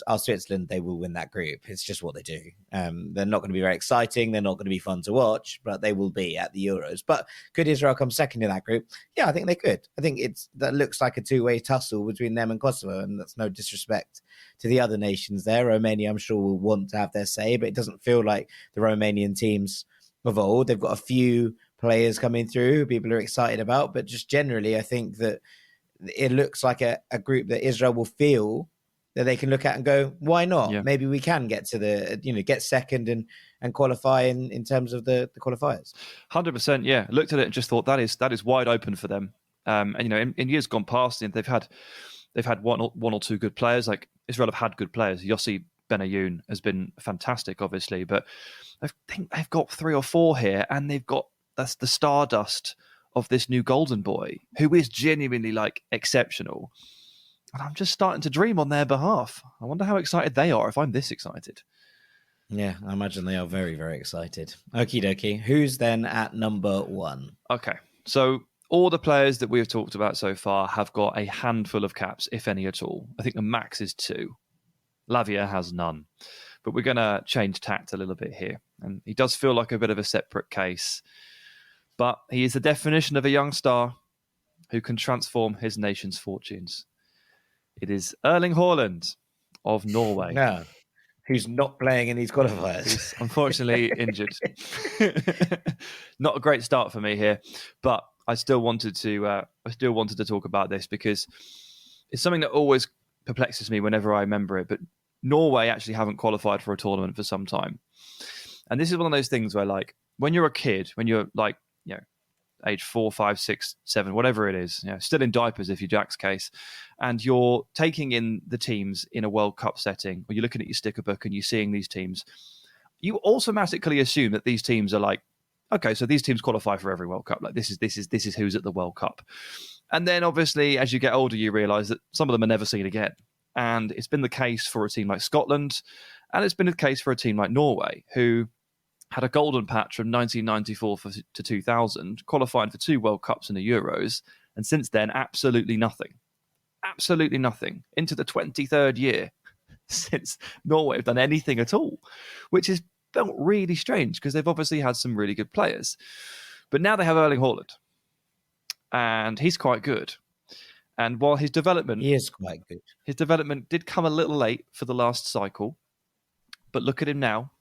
they will win that group. It's just what they do. They're not going to be very exciting. They're not going to be fun to watch, but they will be at the Euros. But could Israel come second in that group? Yeah, I think they could. I think that looks like a two-way tussle between them and Kosovo, and that's no disrespect to the other nations there. Romania, I'm sure, will want to have their say, but it doesn't feel like the Romanian teams of old. They've got a few players coming through who people are excited about, but just generally, I think that it looks like a group that Israel will feel that they can look at and go, why not? Yeah. Maybe we can get to get second and qualify in terms of the qualifiers. 100%, yeah. Looked at it and just thought that is wide open for them. And in years gone past, they've had one or two good players. Like Israel have had good players. Yossi Benayoun has been fantastic, obviously, but I think they've got 3 or 4 here, and that's the stardust of this new golden boy, who is genuinely like exceptional. And I'm just starting to dream on their behalf. I wonder how excited they are if I'm this excited. Yeah, I imagine they are very, very excited. Okie dokie. Who's then at number 1? Okay, so all the players that we've talked about so far have got a handful of caps, if any at all. I think the max is 2. Lavia has none. But we're going to change tact a little bit here. And he does feel like a bit of a separate case. But he is the definition of a young star who can transform his nation's fortunes. It is Erling Haaland of Norway. No, who's not playing in these qualifiers. He's unfortunately injured. Not a great start for me here, but I still wanted to talk about this because it's something that always perplexes me whenever I remember it. But Norway actually haven't qualified for a tournament for some time, and this is one of those things where, like, when you're a kid, when you're like, age 4, 5, 6, 7, whatever it is, still in diapers if you're Jack's case, and you're taking in the teams in a World Cup setting, or you're looking at your sticker book and you're seeing these teams, you automatically assume that these teams are like, okay, so these teams qualify for every World Cup. Like this is who's at the World Cup. And then obviously, as you get older, you realise that some of them are never seen again. And it's been the case for a team like Scotland, and it's been the case for a team like Norway, who had a golden patch from 1994 to 2000, qualified for 2 World Cups and the Euros, and since then, absolutely nothing. Absolutely nothing. Into the 23rd year since Norway have done anything at all, which is felt really strange because they've obviously had some really good players. But now they have Erling Haaland, and he's quite good. And while his development... He is quite good. His development did come a little late for the last cycle, but look at him now.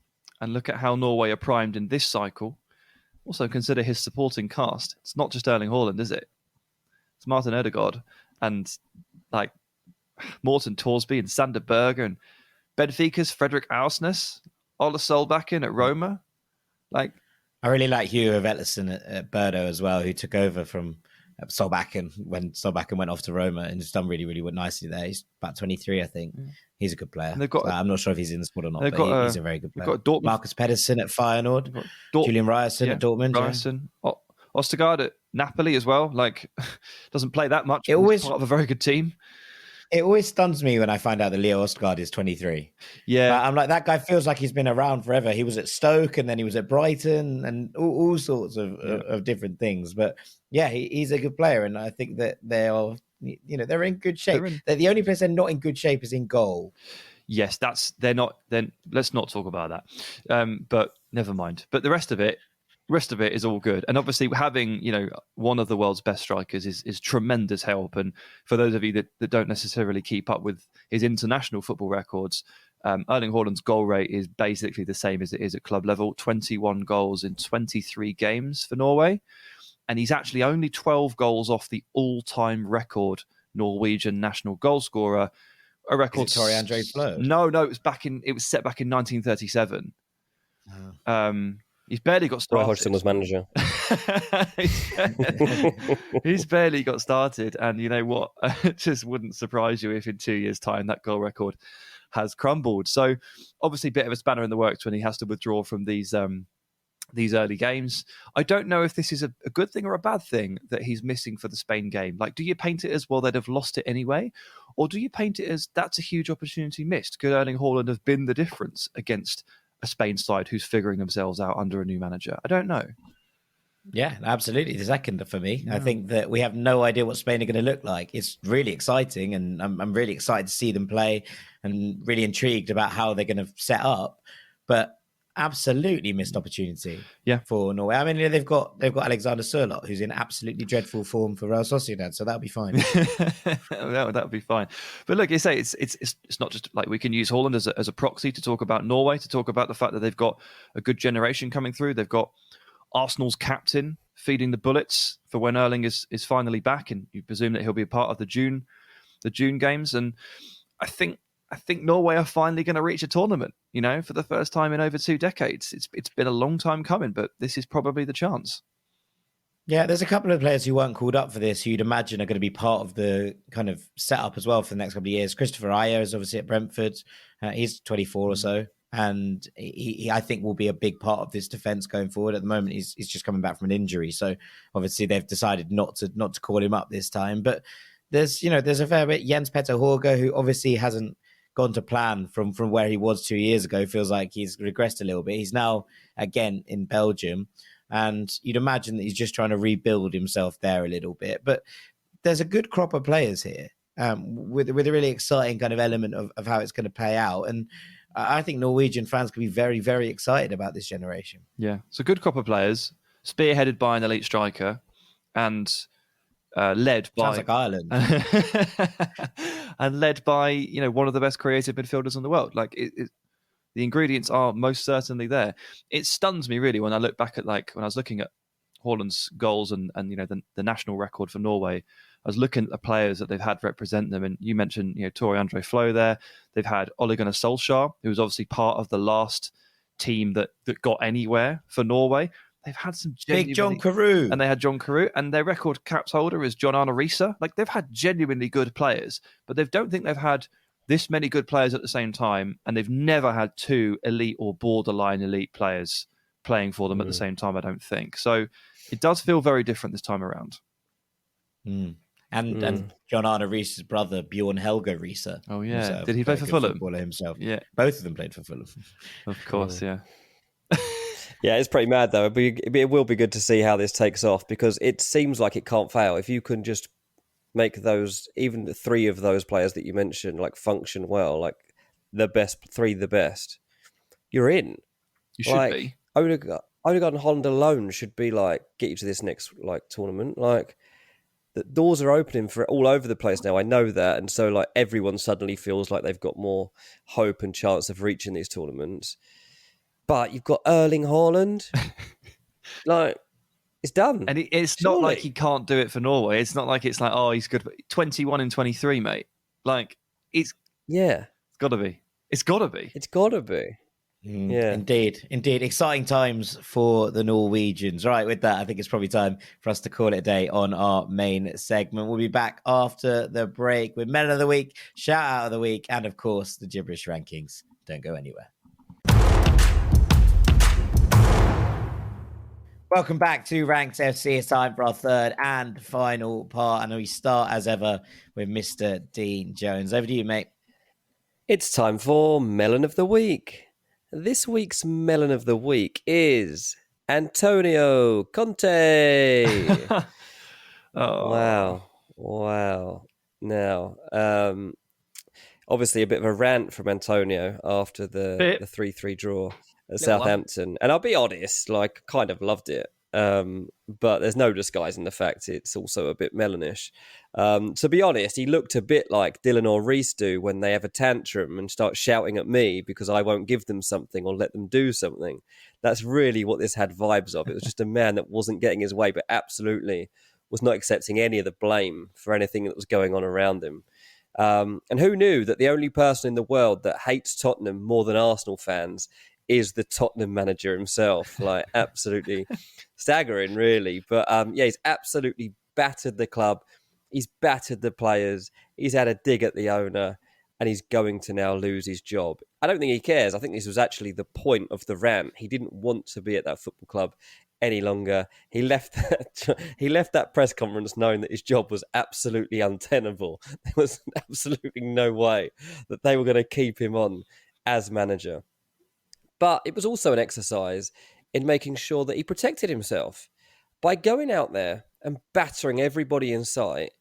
And look at how Norway are primed in this cycle. Also consider his supporting cast. It's not just Erling Haaland, is it? It's Martin Ødegaard and like Morten Thorsby and Sander Berger and Benfica's Fredrik Aursnes, Ola Solbakken at Roma. Like, I really like Hugh Vetlesen at Bordeaux as well, who took over from Solbakken when Solbakken went off to Roma and has done really, really nicely there. He's about 23, I think. Yeah. He's a good player. I'm not sure if he's in the squad or not, but he's a very good player. Got Marcus Pedersen at Feyenoord, Julian Ryerson at Dortmund. Ryerson. Ostergaard at Napoli as well. Like, doesn't play that much. He's part of a very good team. It always stuns me when I find out that Leo Ostergaard is 23. Yeah. I'm like, that guy feels like he's been around forever. He was at Stoke and then he was at Brighton and all sorts of different things. But yeah, he's a good player. And I think that they're in good shape. The only place they're not in good shape is in goal. yes, they're not. Then let's not talk about that. But never mind. But the rest of it is all good. And obviously, having one of the world's best strikers is tremendous help. And for those of you that don't necessarily keep up with his international football records, Erling Haaland's goal rate is basically the same as it is at club level: 21 goals in 23 games for Norway. And he's actually only 12 goals off the all-time record Norwegian national goal scorer. A record. Is it Torre-Andre Flo? No, it was set back in 1937. He's barely got started. Roy Hodgson was manager. He's barely got started, and you know what? It just wouldn't surprise you if in 2 years' time that goal record has crumbled. So, obviously, a bit of a spanner in the works when he has to withdraw from these early games. I don't know if this is a good thing or a bad thing that he's missing for the Spain game. Like, do you paint it as, well, they'd have lost it anyway? Or do you paint it as, that's a huge opportunity missed? Could Erling Haaland have been the difference against a Spain side who's figuring themselves out under a new manager? I don't know. Yeah, absolutely. The second for me. Yeah. I think that we have no idea what Spain are going to look like. It's really exciting, and I'm really excited to see them play and really intrigued about how they're going to set up. But absolutely missed opportunity for Norway. I mean, they've got Alexander Sørloth, who's in absolutely dreadful form for Real Sociedad, so that'll be fine. That'll be fine. But look, you say it's not just like we can use Haaland as a proxy to talk about Norway, to talk about the fact that they've got a good generation coming through. They've got Arsenal's captain feeding the bullets for when Erling is finally back, and you presume that he'll be a part of the June games. And I think Norway are finally going to reach a tournament, for the first time in over 2 decades. It's been a long time coming, but this is probably the chance. Yeah, there's a couple of players who weren't called up for this who you'd imagine are going to be part of the kind of setup as well for the next couple of years. Christopher Ajer is obviously at Brentford. He's 24 or so. And he, I think, will be a big part of this defence going forward. At the moment, he's just coming back from an injury. So obviously they've decided not to call him up this time. But there's a fair bit. Jens Petter Horger, who obviously hasn't gone to plan from where he was 2 years ago. Feels like he's regressed a little bit. He's now again in Belgium, and you'd imagine that he's just trying to rebuild himself there a little bit. But there's a good crop of players here, with a really exciting kind of element of how it's going to play out. And I think Norwegian fans can be very, very excited about this generation. Yeah, it's a good crop of players, spearheaded by an elite striker, and led by... Sounds like Ireland. And led by, one of the best creative midfielders in the world. Like, the ingredients are most certainly there. It stuns me, really, when I look back at, when I was looking at Haaland's goals and the national record for Norway. I was looking at the players that they've had represent them, and you mentioned, Torre-Andre Flo there. They've had Ole Gunnar Solskjaer, who was obviously part of the last team that got anywhere for Norway. They've had some big John Carew, and they had John Carew, and their record caps holder is John Arne Riise. Like, they've had genuinely good players, but don't think they've had this many good players at the same time, and they've never had 2 elite or borderline elite players playing for them at the same time, I don't think. So it does feel very different this time around. And John Arne Riese's brother, Bjorn Helge Riise. Oh, yeah. Did he play for Fulham? Footballer himself. Yeah. Both of them played for Fulham. Of course, yeah. Yeah, it's pretty mad, though. It will be good to see how this takes off, because it seems like it can't fail. If you can just make those, even 3 of those players that you mentioned, function well, the best, 3 the best, you're in. You should be. Odegaard and Haaland alone should be, get you to this next, tournament. The doors are opening for all over the place now. I know that. And so, everyone suddenly feels like they've got more hope and chance of reaching these tournaments. But you've got Erling Haaland. It's done. And it's not like he can't do it for Norway. It's not like it's he's good. 21 and 23, mate. It's got to be. It's got to be. It's got to be. Yeah, indeed. Exciting times for the Norwegians. Right, with that, I think it's probably time for us to call it a day on our main segment. We'll be back after the break with Melon of the Week, Shout Out of the Week, and of course, the Gibberish rankings. Don't go anywhere. Welcome back to Ranks FC. It's time for our third and final part, and we start as ever with Mr. Dean Jones. Over to you, mate. It's time for Melon of the Week. This week's Melon of the Week is Antonio Conte. Wow. Now, obviously a bit of a rant from Antonio after the 3-3 draw at Southampton. And I'll be honest, like, kind of loved it. But there's no disguising the fact it's also a bit Melonish. To be honest, he looked a bit like Dylan or Reece do when they have a tantrum and start shouting at me because I won't give them something or let them do something. That's really what this had vibes of. It was just a man that wasn't getting his way, but absolutely was not accepting any of the blame for anything that was going on around him. And who knew that the only person in the world that hates Tottenham more than Arsenal fans is the Tottenham manager himself? Like, absolutely staggering, really. But yeah, he's absolutely battered the club. He's battered the players. He's had a dig at the owner, and he's going to now lose his job. I don't think he cares. I think this was actually the point of the rant. He didn't want to be at that football club any longer. He left that press conference knowing that his job was absolutely untenable. There was absolutely no way that they were going to keep him on as manager. But it was also an exercise in making sure that he protected himself. By going out there and battering everybody in sight,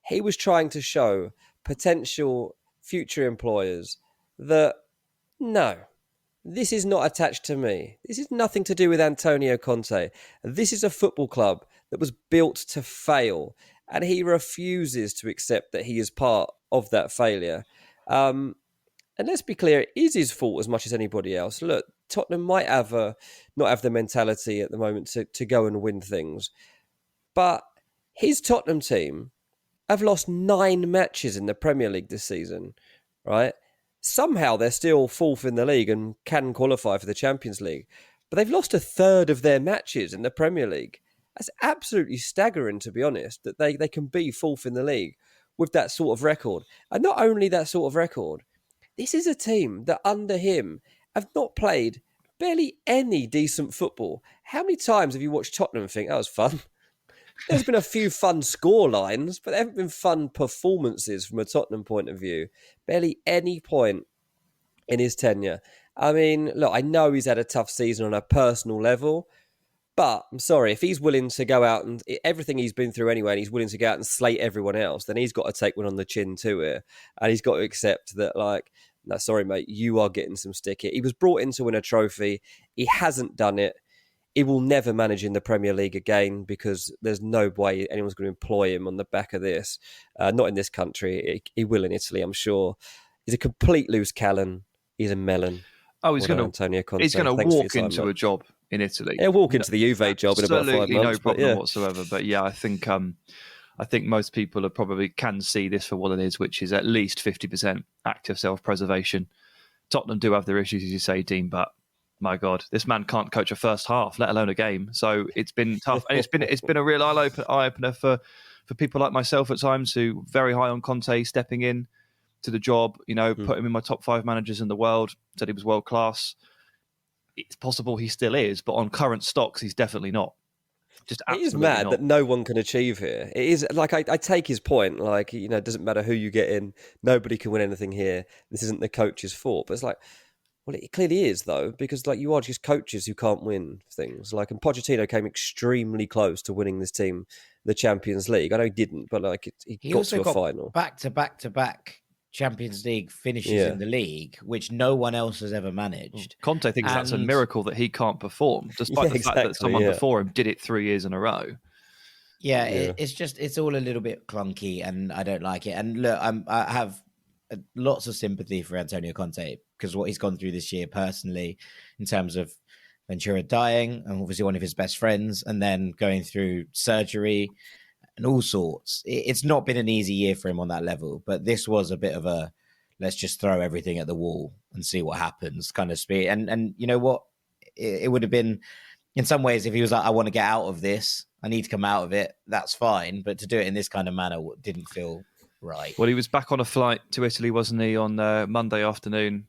he was trying to show potential future employers that, no, this is not attached to me. This is nothing to do with Antonio Conte. This is a football club that was built to fail, and he refuses to accept that he is part of that failure. And let's be clear, it is his fault as much as anybody else. Look, Tottenham might not have the mentality at the moment to go and win things. But his Tottenham team have lost 9 matches in the Premier League this season, right? Somehow they're still 4th in the league and can qualify for the Champions League. But they've lost a third of their matches in the Premier League. That's absolutely staggering, to be honest, that they can be 4th in the league with that sort of record. And not only that sort of record, this is a team that under him have not played barely any decent football. How many times have you watched Tottenham and think, that was fun? There's been a few fun score lines, but there haven't been fun performances from a Tottenham point of view. Barely any point in his tenure. I mean, look, I know he's had a tough season on a personal level, but I'm sorry, if he's willing to go out and everything he's been through anyway, and he's willing to go out and slate everyone else, then he's got to take one on the chin too here. And he's got to accept that, like, no, sorry, mate, you are getting some stick here. He was brought in to win a trophy. He hasn't done it. He will never manage in the Premier League again because there's no way anyone's going to employ him on the back of this. Not in this country. He will in Italy, I'm sure. He's a complete loose cannon. He's a melon. Oh, he's going to walk into a job in Italy. He'll walk into the Juve job in about 5 months. Absolutely no problem whatsoever. But yeah, I think most people are probably can see this for what it is, which is at least 50% active self-preservation. Tottenham do have their issues, as you say, Dean, but my God, this man can't coach a first half, let alone a game. So it's been tough. And it's been a real eye-opener for people like myself at times who very high on Conte stepping in to the job, put him in my top 5 managers in the world, said he was world class. It's possible he still is, but on current stocks, he's definitely not. Just it is mad that no one can achieve here. It is like I take his point. Like, it doesn't matter who you get in, nobody can win anything here. This isn't the coach's fault. But it's like, well, it clearly is though, because like you are just coaches who can't win things. Like, and Pochettino came extremely close to winning this team the Champions League. I know he didn't, but like he got to a final. Back to back Champions League finishes in the league, which no one else has ever managed. Conte thinks that's a miracle that he can't perform, despite the fact that someone before him did it 3 years in a row. It's all a little bit clunky, and I don't like it. And look, I have lots of sympathy for Antonio Conte because what he's gone through this year personally, in terms of Ventura dying, and obviously one of his best friends, and then going through surgery and all sorts. It's not been an easy year for him on that level, but this was a bit of a let's just throw everything at the wall and see what happens kind of speed. And you know what? It would have been, in some ways, if he was like, I want to get out of this, I need to come out of it, that's fine. But to do it in this kind of manner didn't feel right. Well, he was back on a flight to Italy, wasn't he, on Monday afternoon?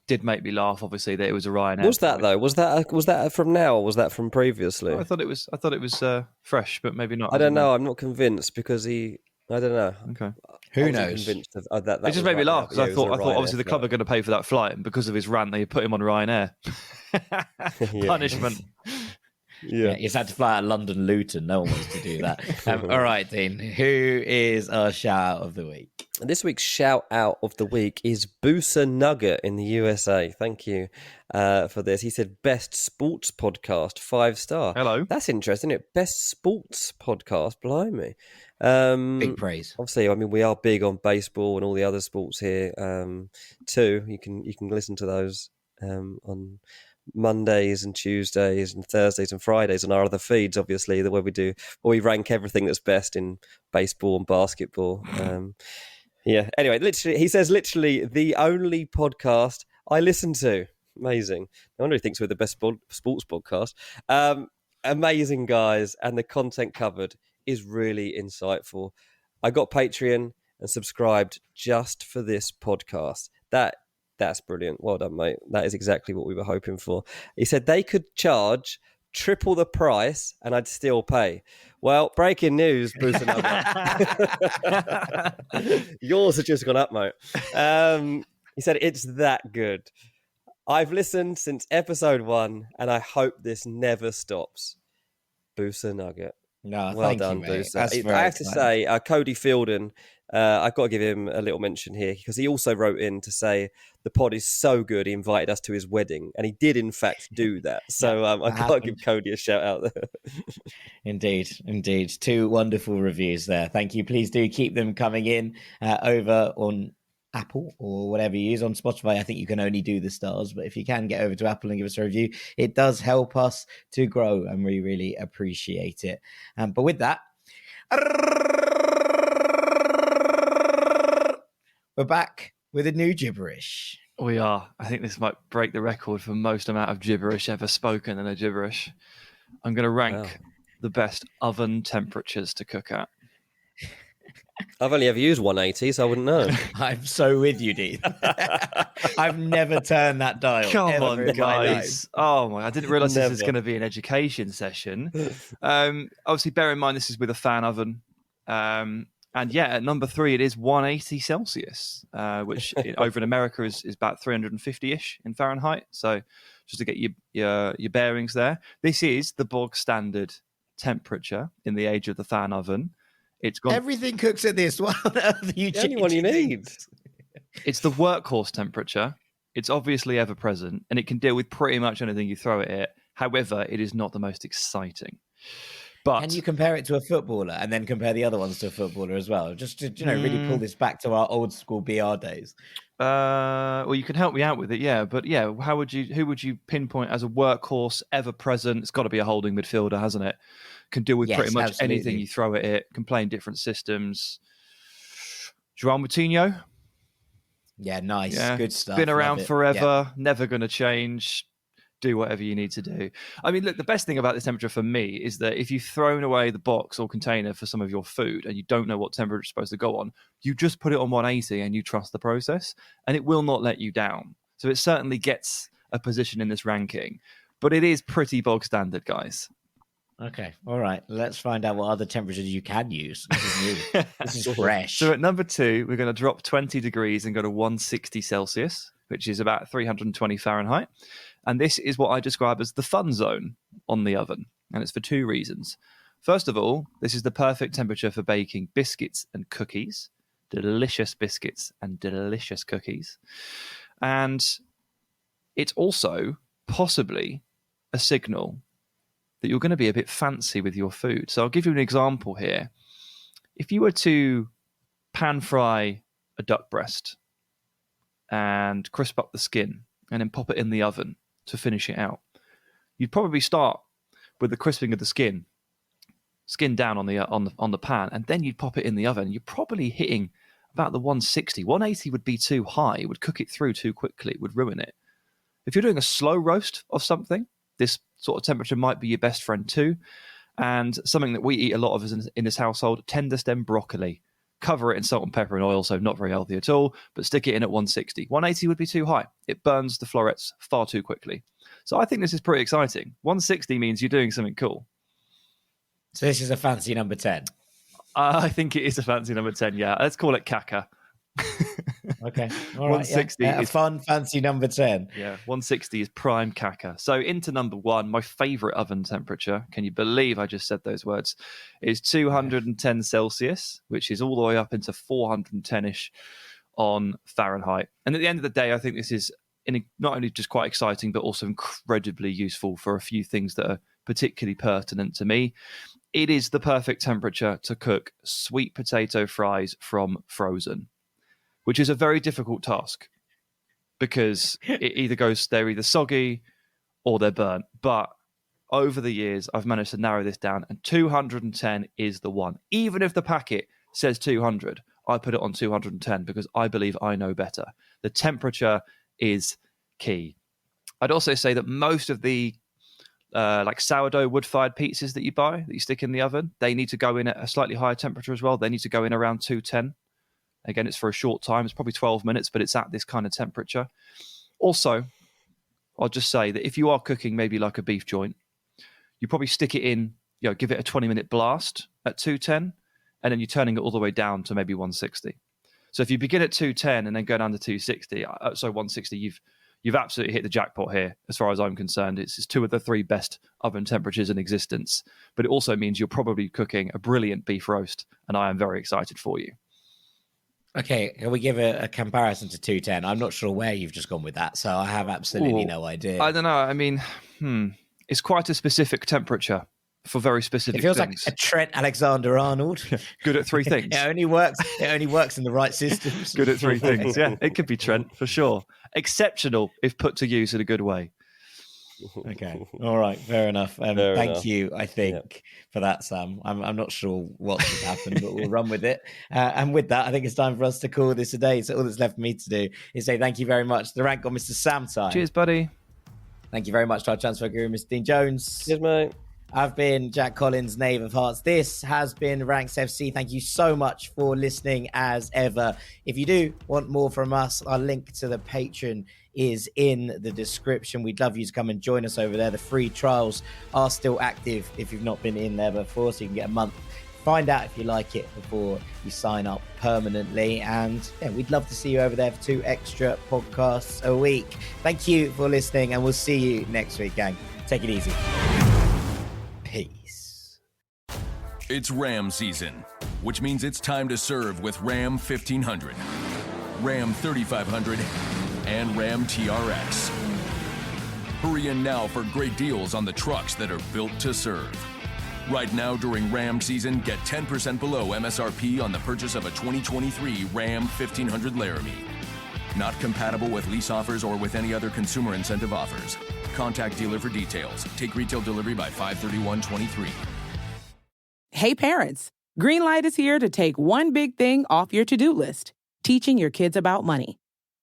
Did make me laugh, obviously, that it was a Ryanair. Was that though? Was that from now, or was that from previously? I thought it was fresh, but maybe not. I don't know. I'm not convinced because I don't know. Okay, who knows? Convinced of that it just made me laugh because I thought obviously the club are going to pay for that flight, and because of his rant, they put him on Ryanair. Punishment. Yeah. You just had to fly out of London Luton. No one wants to do that. All right, Dean. Who is our shout out of the week? This week's shout out of the week is Boosa Nugget in the USA. Thank you for this. He said, best sports podcast, 5-star. Hello. That's interesting, isn't it? Best sports podcast, blimey. Big praise. Obviously, I mean, we are big on baseball and all the other sports here too. You can listen to those on Mondays and Tuesdays and Thursdays and Fridays on our other feeds, obviously, the way where we rank everything that's best in baseball and basketball. Yeah. Anyway, he says the only podcast I listen to. Amazing. No wonder he thinks we're the best sports podcast. Amazing guys, and the content covered is really insightful. I got Patreon and subscribed just for this podcast. That's brilliant. Well done, mate. That is exactly what we were hoping for. He said they could charge triple the price and I'd still pay. Well, breaking news, Bruce and yours have just gone up, mate. He said it's that good. I've listened since episode 1 and I hope this never stops. Boosa Nugget. No, well thank done, you, mate. Boosa. I have to say, Cody Fielden, I've got to give him a little mention here because he also wrote in to say the pod is so good he invited us to his wedding, and he did in fact do that. So I've got to give Cody a shout out there. Indeed. 2 wonderful reviews there. Thank you. Please do keep them coming in over on Apple or whatever you use. On Spotify, I think you can only do the stars, but if you can get over to Apple and give us a review, it does help us to grow, and we really appreciate it. But with that, we're back with a new gibberish. We are. I think this might break the record for most amount of gibberish ever spoken in a gibberish. I'm going to rank the best oven temperatures to cook at. I've only ever used 180, so I wouldn't know. I'm so with you, Dean. I've never turned that dial. Come on, guys. Oh, my. I didn't realise this was going to be an education session. Obviously, bear in mind, this is with a fan oven. And yeah, at number 3, it is 180 Celsius, which over in America is about 350-ish in Fahrenheit. So just to get your bearings there. This is the bog standard temperature in the age of the fan oven. It's gone. Everything cooks at this. What on earth are you the only one you need. It's the workhorse temperature. It's obviously ever present, and it can deal with pretty much anything you throw at it. However, it is not the most exciting. But can you compare it to a footballer and then compare the other ones to a footballer as well? Just to really pull this back to our old school BR days. Well, you can help me out with it, yeah. But yeah, who would you pinpoint as a workhorse, ever present? It's got to be a holding midfielder, hasn't it? Can deal with pretty much anything you throw at it. Can play in different systems. João Moutinho. Yeah, nice. Yeah. Good stuff. Been around forever. Never going to change. Do whatever you need to do. I mean, look, the best thing about this temperature for me is that if you've thrown away the box or container for some of your food and you don't know what temperature it's supposed to go on, you just put it on 180 and you trust the process, and it will not let you down. So it certainly gets a position in this ranking, but it is pretty bog standard, guys. Okay, all right. Let's find out what other temperatures you can use. This is new. This is fresh. So at number 2, we're going to drop 20 degrees and go to 160 Celsius, which is about 320 Fahrenheit. And this is what I describe as the fun zone on the oven. And it's for 2 reasons. First of all, this is the perfect temperature for baking biscuits and cookies. Delicious biscuits and delicious cookies. And it's also possibly a signal that you're going to be a bit fancy with your food. So I'll give you an example here. If you were to pan fry a duck breast and crisp up the skin and then pop it in the oven to finish it out, you'd probably start with the crisping of the skin down on the pan, and then you'd pop it in the oven. You're probably hitting about the 160. 180 would be too high. It would cook it through too quickly. It would ruin it. If you're doing a slow roast of something, this sort of temperature might be your best friend too. And something that we eat a lot of in this household, tender stem broccoli. Cover it in salt and pepper and oil, so not very healthy at all, but stick it in at 160. 180 would be too high. It burns the florets far too quickly. So I think this is pretty exciting. 160 means you're doing something cool. So this is a fancy number 10. I think it is a fancy number 10, yeah. Let's call it Kaka. Okay. All right. 160 A is fun, fancy number 10. Yeah, 160 is prime caca. So into number 1, my favorite oven temperature, can you believe I just said those words, is 210 Celsius, which is all the way up into 410-ish on Fahrenheit. And at the end of the day, I think this is not only just quite exciting, but also incredibly useful for a few things that are particularly pertinent to me. It is the perfect temperature to cook sweet potato fries from frozen, which is a very difficult task because they're either soggy or they're burnt. But over the years, I've managed to narrow this down, and 210 is the one. Even if the packet says 200, I put it on 210 because I believe I know better. The temperature is key. I'd also say that most of the like sourdough wood-fired pizzas that you buy, that you stick in the oven, they need to go in at a slightly higher temperature as well. They need to go in around 210. Again, it's for a short time. It's probably 12 minutes, but it's at this kind of temperature. Also, I'll just say that if you are cooking maybe like a beef joint, you probably stick it in, give it a 20-minute blast at 210, and then you're turning it all the way down to maybe 160. So if you begin at 210 and then go down to 160, you've absolutely hit the jackpot here, as far as I'm concerned. It's 2 of the 3 best oven temperatures in existence. But it also means you're probably cooking a brilliant beef roast, and I am very excited for you. Okay, can we give a comparison to 210? I'm not sure where you've just gone with that, so I have absolutely no idea. I don't know. I mean, it's quite a specific temperature for very specific things. It feels like a Trent Alexander-Arnold. Good at 3 things. It only works in the right systems. Good at 3 things, yeah. It could be Trent, for sure. Exceptional if put to use in a good way. Okay. All right. Fair enough. Thank you, I think, for that, Sam. I'm not sure what has happened, but we'll run with it. And with that, I think it's time for us to call this a day. So all that's left for me to do is say thank you very much. The rank got Mr. Sam time. Cheers, buddy. Thank you very much to our transfer guru, Mr. Dean Jones. Cheers, mate. I've been Jack Collins, Knave of Hearts. This has been Ranks FC. Thank you so much for listening as ever. If you do want more from us, our link to the Patreon is in the description. We'd love you to come and join us over there. The free trials are still active if you've not been in there before, so you can get a month. Find out if you like it before you sign up permanently. And we'd love to see you over there for 2 extra podcasts a week. Thank you for listening, and we'll see you next week, gang. Take it easy. Peace. It's Ram season, which means it's time to serve with Ram 1500, Ram 3500, and Ram TRX. Hurry in now for great deals on the trucks that are built to serve. Right now during Ram season, get 10% below MSRP on the purchase of a 2023 Ram 1500 Laramie. Not compatible with lease offers or with any other consumer incentive offers. Contact dealer for details. Take retail delivery by 5/31/23. Hey parents, Greenlight is here to take one big thing off your to-do list, teaching your kids about money.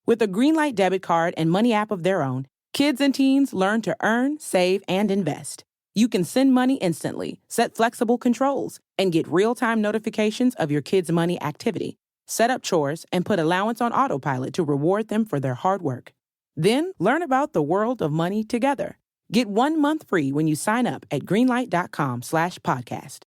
With a Greenlight debit card and money app of their own, kids and teens learn to earn, save, and invest. You can send money instantly, set flexible controls, and get real-time notifications of your kids' money activity. Set up chores and put allowance on autopilot to reward them for their hard work. Then learn about the world of money together. Get 1 month free when you sign up at greenlight.com/podcast.